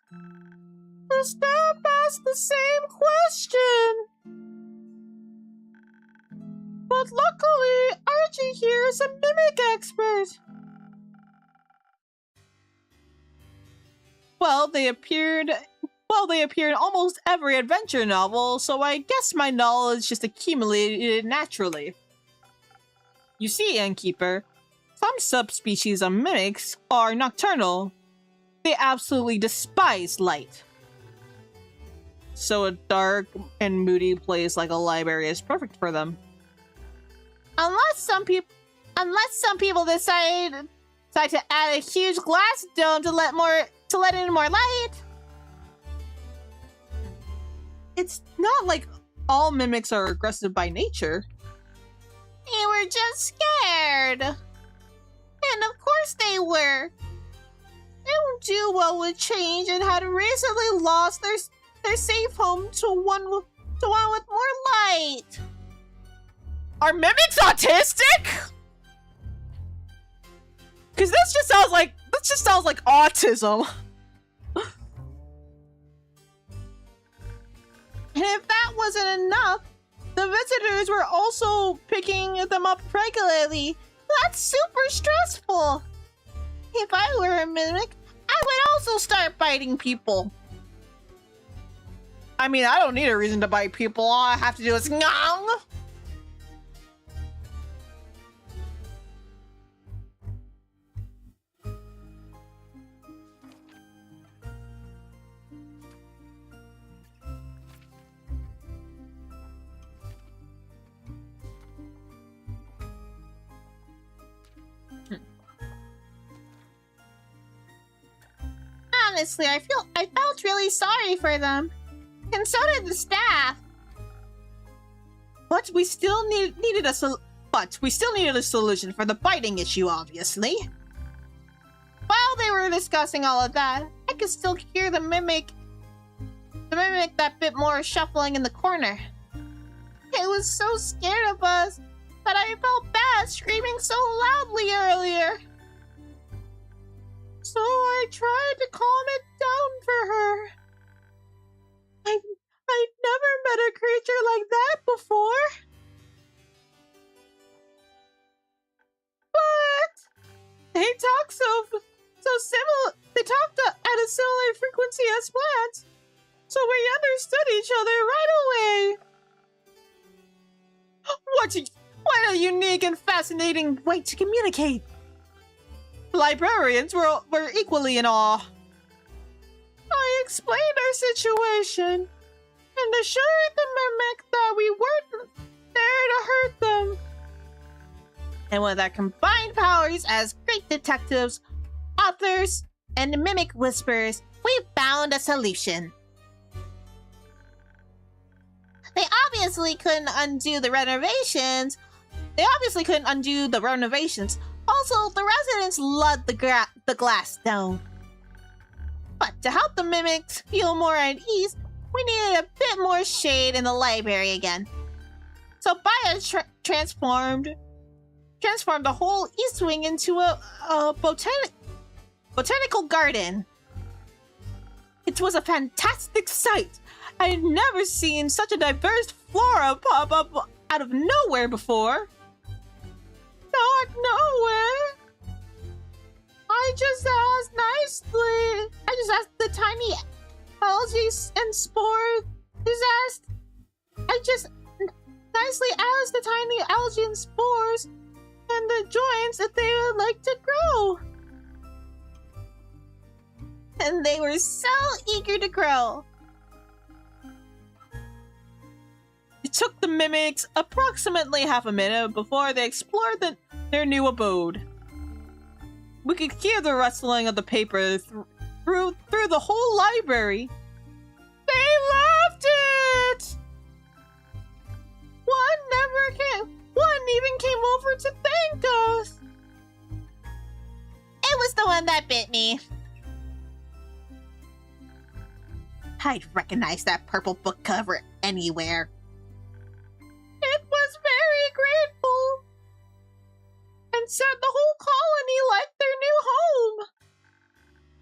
The staff asked the same question. But luckily, Archie here is a mimic expert. Well, they appeared in almost every adventure novel, so I guess my knowledge just accumulated naturally. You see, Innkeeper, some subspecies of mimics are nocturnal. They absolutely despise light. So a dark and moody place like a library is perfect for them. Unless some people decide to add a huge glass dome to let in more light. It's not like all mimics are aggressive by nature. They were just scared. And of course they were. They don't do well with change and had recently lost their safe home to one with more light. Are mimics autistic? Because this just sounds like autism. And if that wasn't enough, the visitors were also picking them up regularly. That's super stressful. If I were a mimic, I would also start biting people. I mean, I don't need a reason to bite people. All I have to do is ngong. Honestly, I felt really sorry for them. And so did the staff. But we still needed a But we still needed a solution for the biting issue, obviously. While they were discussing all of that, I could still hear the mimic that bit more shuffling in the corner. It was so scared of us that I felt bad screaming so loudly earlier. So I tried to calm it down for her. I'd never met a creature like that before. But they talk so similar. They talked at a similar frequency as plants, so we understood each other right away. What a unique and fascinating way to communicate. Librarians were equally in awe. I explained our situation and assured the mimic that we weren't there to hurt them. And with our combined powers as great detectives, authors, and mimic whisperers, we found a solution. They obviously couldn't undo the renovations. Also, the residents loved the glass dome. But to help the mimics feel more at ease, we needed a bit more shade in the library again. So Pauws transformed the whole East Wing into a botanical garden. It was a fantastic sight. I had never seen such a diverse flora pop up out of nowhere before. Not nowhere. I just asked the tiny algae and spores. I just nicely asked the tiny algae and spores and the joints that they would like to grow. And they were so eager to grow. It took the mimics approximately half a minute before they explored their new abode. We could hear the rustling of the paper through the whole library. They loved it! One even came over to thank us. It was the one that bit me. I'd recognize that purple book cover anywhere. It was very grateful and said the whole colony liked their new home.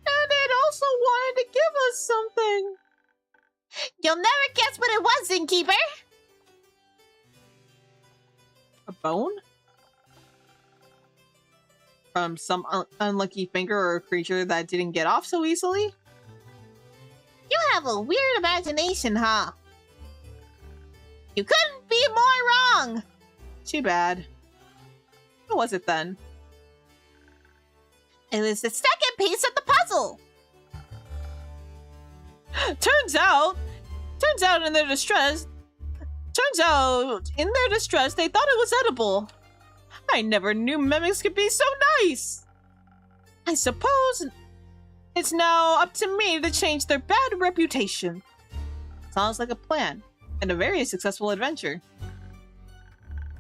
And it also wanted to give us something. You'll never guess what it was, Innkeeper. A bone? From some unlucky finger or a creature that didn't get off so easily? You have a weird imagination, huh? You couldn't be more wrong! Too bad. What was it then? It was the second piece of the puzzle! Turns out in their distress, they thought it was edible. I never knew mimics could be so nice. I suppose it's now up to me to change their bad reputation. Sounds like a plan, and a very successful adventure.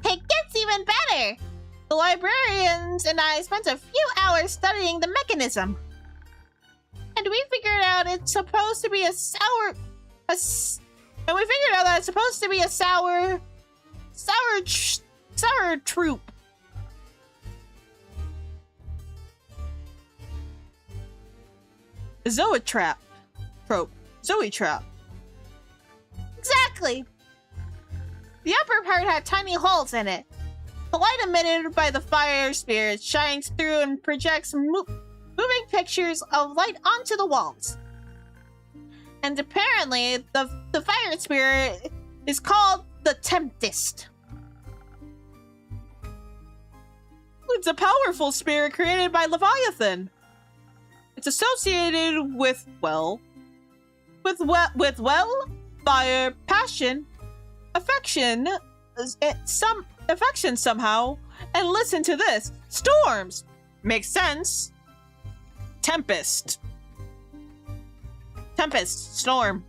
It gets even better! The librarians and I spent a few hours studying the mechanism. And we figured out it's supposed to be a sour troop. Zoe trap. Exactly. The upper part had tiny holes in it. The light emitted by the fire spirit shines through and projects moving pictures of light onto the walls. And apparently, the fire spirit is called the Tempest. It's a powerful spirit created by Leviathan. It's associated with fire, passion, affection somehow. And listen to this. Storms. Makes sense. Tempest, storm.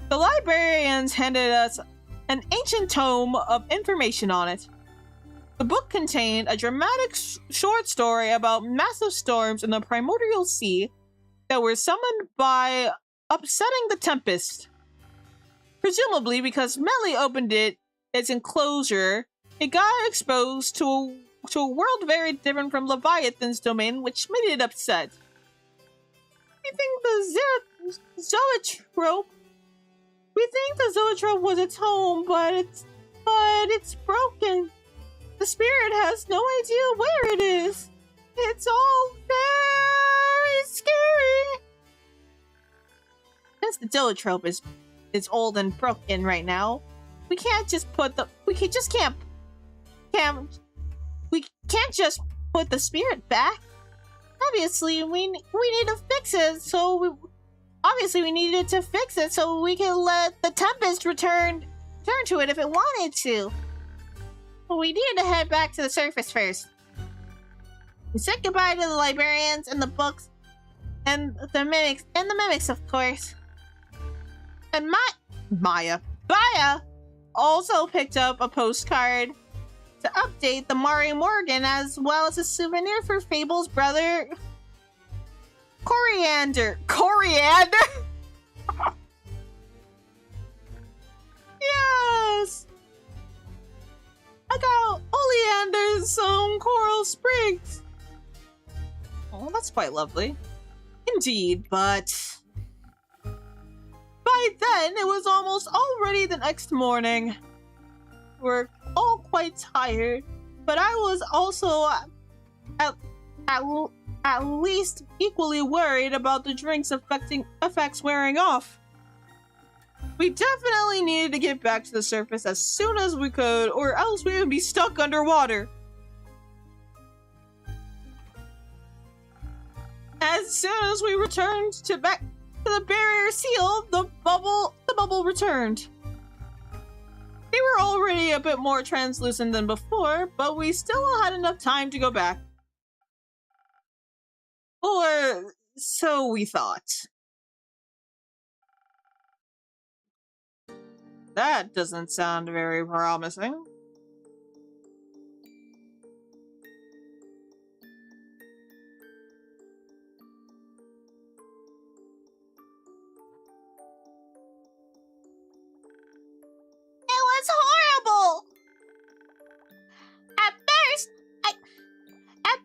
The librarians handed us an ancient tome of information on it. The book contained a dramatic short story about massive storms in the primordial sea that were summoned by upsetting the Tempest. Presumably because Melly opened its enclosure, it got exposed to a world very different from Leviathan's domain, which made it upset. We think the zoetrope was its home, but it's broken. The spirit has no idea where it is. It's all very scary. Since the zoetrope is old and broken right now, we can't just put the spirit back. Obviously, we need to fix it. We needed to fix it so we can let the Tempest return to it if it wanted to. But we needed to head back to the surface first. We said goodbye to the librarians and the books and the mimics, of course. And Maya also picked up a postcard to update the Mari Morgan, as well as a souvenir for Fable's brother, Coriander. Coriander? Yes! I got oleander, some coral sprigs. Oh, that's quite lovely. Indeed, but by then it was almost already the next morning. We're all quite tired, but I was also at least equally worried about the drink's effects wearing off. We definitely needed to get back to the surface as soon as we could, or else we would be stuck underwater. As soon as we returned back to the barrier seal, the bubble returned. They were already a bit more translucent than before, but we still had enough time to go back. Or so we thought. That doesn't sound very promising. Horrible! At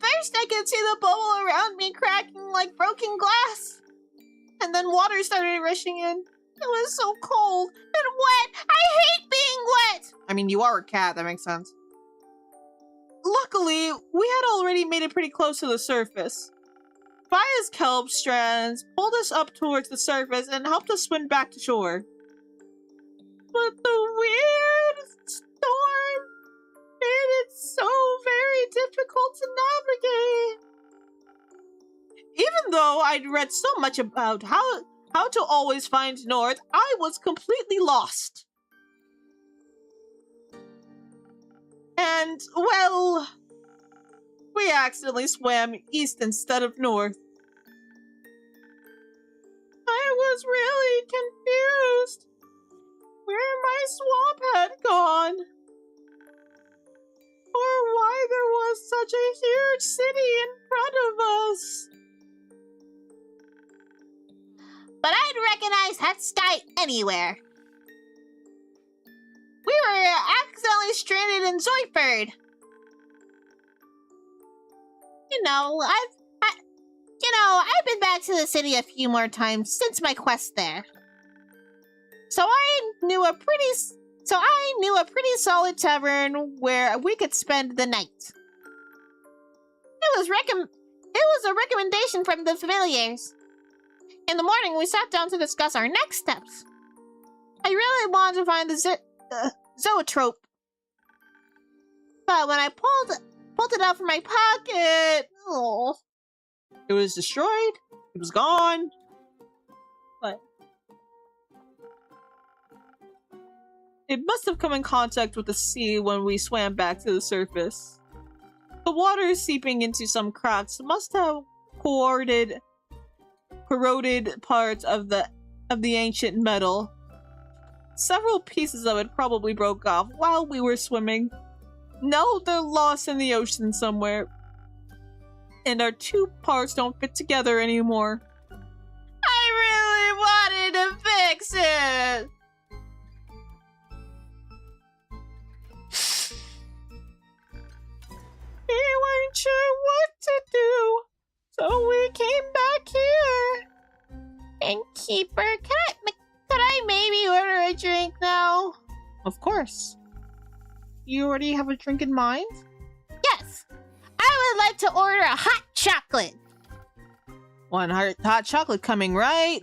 first I could see the bubble around me cracking like broken glass. And then water started rushing in. It was so cold and wet. I hate being wet! I mean, you are a cat, that makes sense. Luckily, we had already made it pretty close to the surface. Fia's kelp strands pulled us up towards the surface and helped us swim back to shore. But the weird storm made it so very difficult to navigate. Even though I'd read so much about how to always find north, I was completely lost. And, well, we accidentally swam east instead of north. I was really confused where my swamp had gone, or why there was such a huge city in front of us. But I'd recognize that sky anywhere. We were accidentally stranded in Zoidberg. I've been back to the city a few more times since my quest there. So I knew a pretty solid tavern where we could spend the night. It was a recommendation from the familiars. In the morning, we sat down to discuss our next steps. I really wanted to find the zoetrope, but when I pulled it out from my pocket, it was destroyed. It was gone. What? It must have come in contact with the sea when we swam back to the surface. The water seeping into some cracks must have corroded parts of the ancient metal. Several pieces of it probably broke off while we were swimming. Now they're lost in the ocean somewhere. And our two parts don't fit together anymore. I really wanted to fix it! We weren't sure what to do, so we came back here. Innkeeper, could I maybe order a drink now? Of course. You already have a drink in mind? Yes! I would like to order a hot chocolate. One hot chocolate coming, right?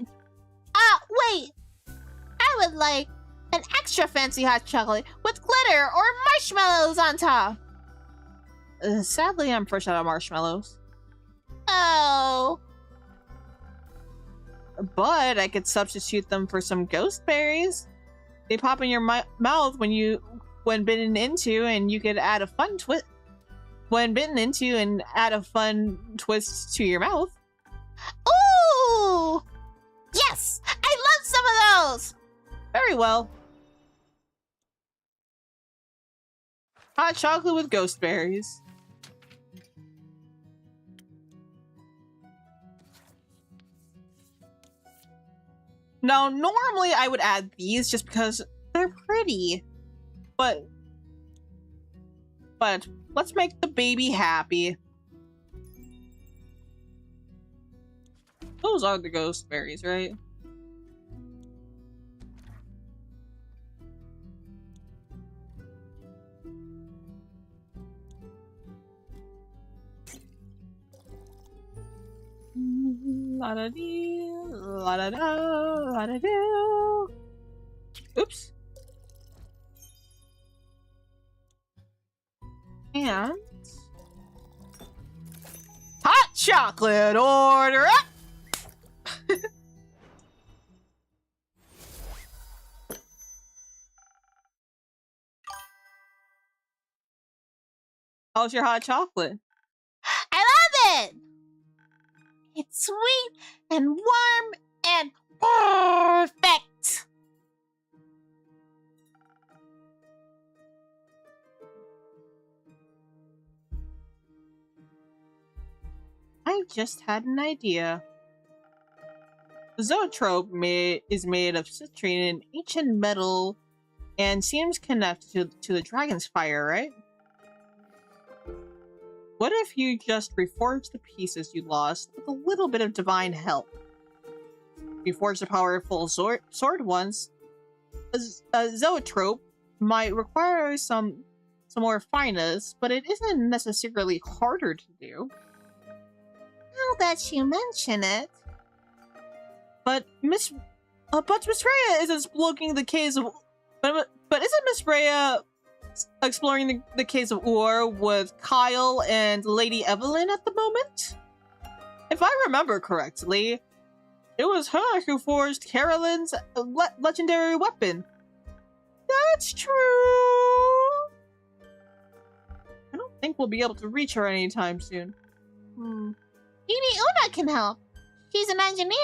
Wait! I would like an extra fancy hot chocolate with glitter or marshmallows on top. Sadly, I'm fresh out of marshmallows. Oh. But I could substitute them for some ghost berries. They pop in your mouth when bitten into, and you could add a fun twist. When bitten into and add a fun twist to your mouth. Ooh! Yes! I love some of those! Very well. Hot chocolate with ghost berries. Now, normally I would add these just because they're pretty. But let's make the baby happy. Those are the ghost berries, right? La-da-dee, la-da-da, la-da-doo. Oops. And hot chocolate, order up! How's your hot chocolate? I love it! It's sweet and warm and perfect! I just had an idea. The zoetrope is made of citrine and ancient metal and seems connected to the dragon's fire, right? What if you just reforged the pieces you lost with a little bit of divine help? You forged a powerful sword once. A zoetrope might require some more finesse, but it isn't necessarily harder to do. Now that you mention it. But Miss Rhea isn't exploring the caves of. But isn't Miss Rhea exploring the caves of Ur with Kyle and Lady Evelyn at the moment? If I remember correctly, it was her who forged Carolyn's legendary weapon. That's true. I don't think we'll be able to reach her anytime soon. Maybe Una can help. She's an engineer,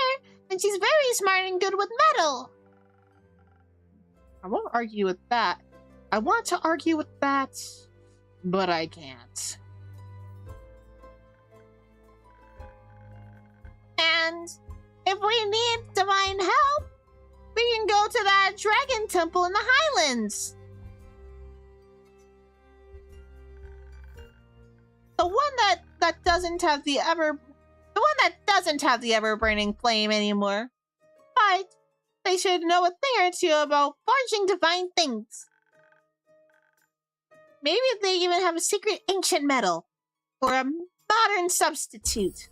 and she's very smart and good with metal. I won't argue with that. I want to argue with that, but I can't. And if we need divine help, we can go to that dragon temple in the Highlands. The one that doesn't have the ever burning flame anymore. But they should know a thing or two about forging divine things. Maybe they even have a secret ancient metal or a modern substitute.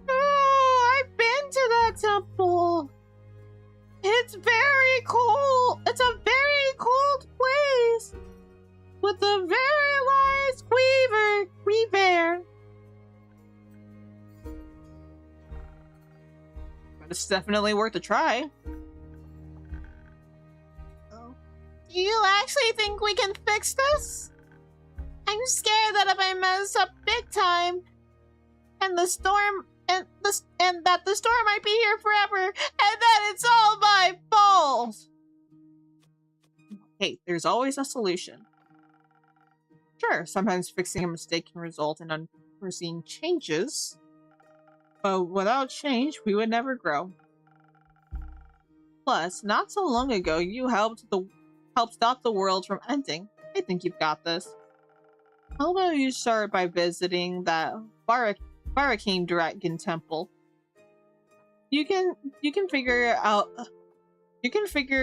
Oh, I've been to that temple. It's very cold. It's a very cold place with a very large quiver. But it's definitely worth a try. Do you actually think we can fix this? I'm scared that if I mess up big time and the storm and that the store might be here forever, and that it's all my fault. Hey, there's always a solution. Sure, sometimes fixing a mistake can result in unforeseen changes, but without change, we would never grow. Plus, not so long ago, you helped stop the world from ending. I think you've got this. How about you start by visiting that Backseating Dragon Temple? You can figure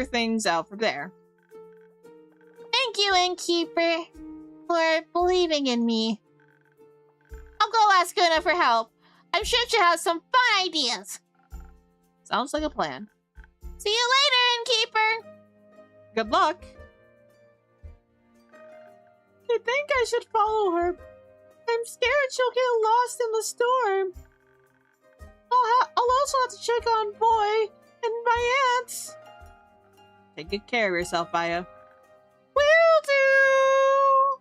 things out from there. Thank you, Innkeeper, for believing in me. I'll go ask Una for help. I'm sure she has some fun ideas. Sounds like a plan. See you later, Innkeeper. Good luck. I think I should follow her. I'm scared she'll get lost in the storm. I'll also have to check on Boy and my aunts. Take good care of yourself, Baya. Will do!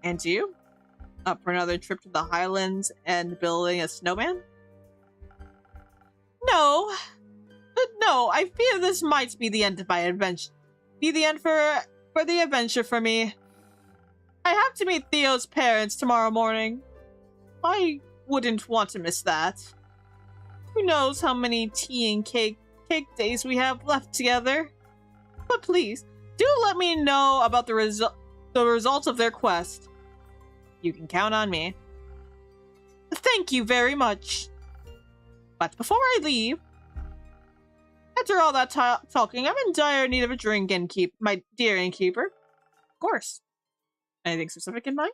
And you? Up for another trip to the Highlands and building a snowman? No. No, I fear this might be the end of my adventure. Be the end for the adventure for me. I have to meet Theo's parents tomorrow morning. I wouldn't want to miss that. Who knows how many tea and cake days we have left together? But please, do let me know about the results of their quest. You can count on me. Thank you very much. But before I leave, after all that talking, I'm in dire need of a drink, my dear innkeeper. Of course. Anything specific in mind?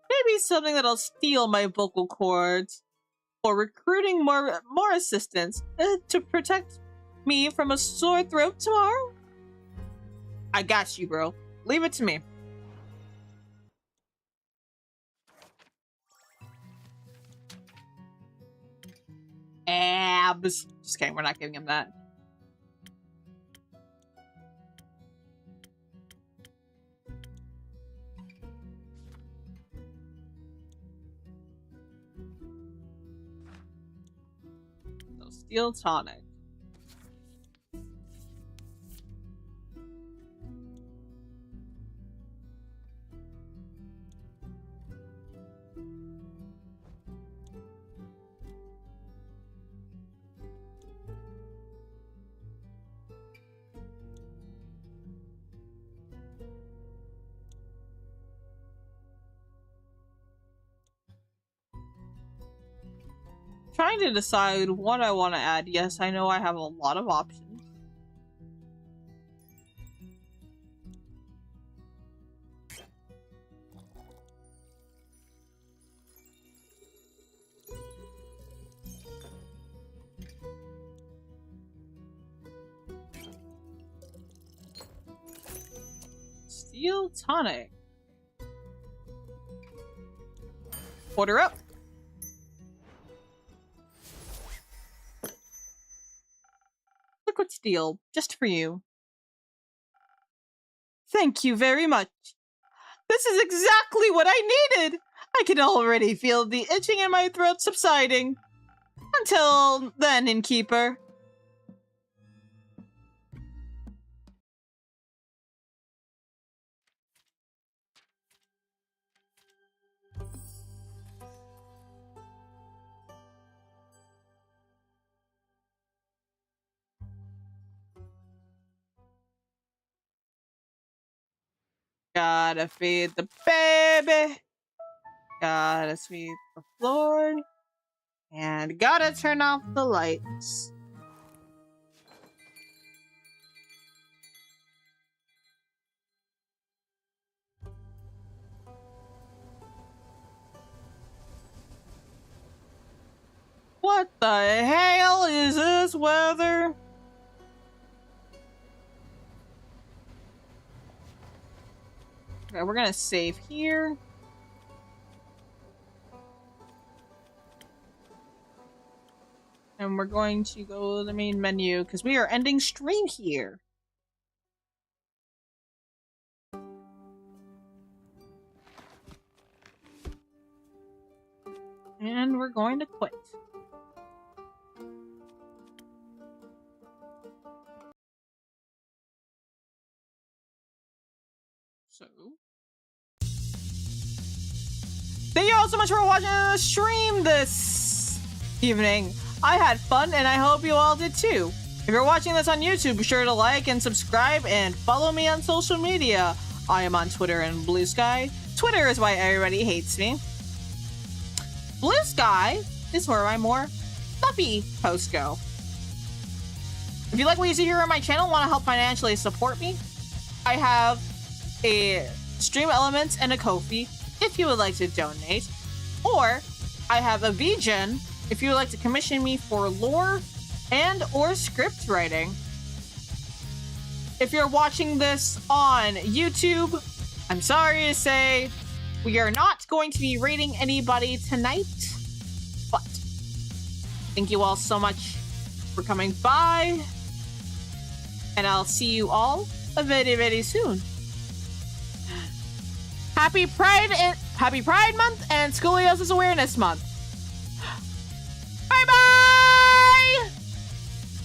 Maybe something that'll steal my vocal cords, or recruiting more assistants to protect me from a sore throat tomorrow? I got you, bro. Leave it to me. Abs. Just kidding, we're not giving him that. So, steel tonic. Trying to decide what I want to add. Yes, I know I have a lot of options. Steel tonic. Order up. Liquid steel, just for you. Thank you very much. This is exactly what I needed! I can already feel the itching in my throat subsiding. Until then, innkeeper. Gotta feed the baby. Gotta sweep the floor. And gotta turn off the lights. What the hell is this weather? Okay, we're gonna save here. And we're going to go to the main menu because we are ending stream here. And we're going to quit. So, thank you all so much for watching the stream this evening. I had fun and I hope you all did too. If you're watching this on YouTube, be sure to like and subscribe and follow me on social media. I am on Twitter and Blue Sky. Twitter is why everybody hates me. Blue Sky is where my more fluffy posts go. If you like what you see here on my channel and want to help financially support me, I have a Stream Elements and a Ko-fi if you would like to donate. Or I have a VGen if you would like to commission me for lore and or script writing. If you're watching this on YouTube, I'm sorry to say we are not going to be rating anybody tonight, but thank you all so much for coming by, and I'll see you all very, very soon. Happy Pride Month and Scoliosis Awareness Month.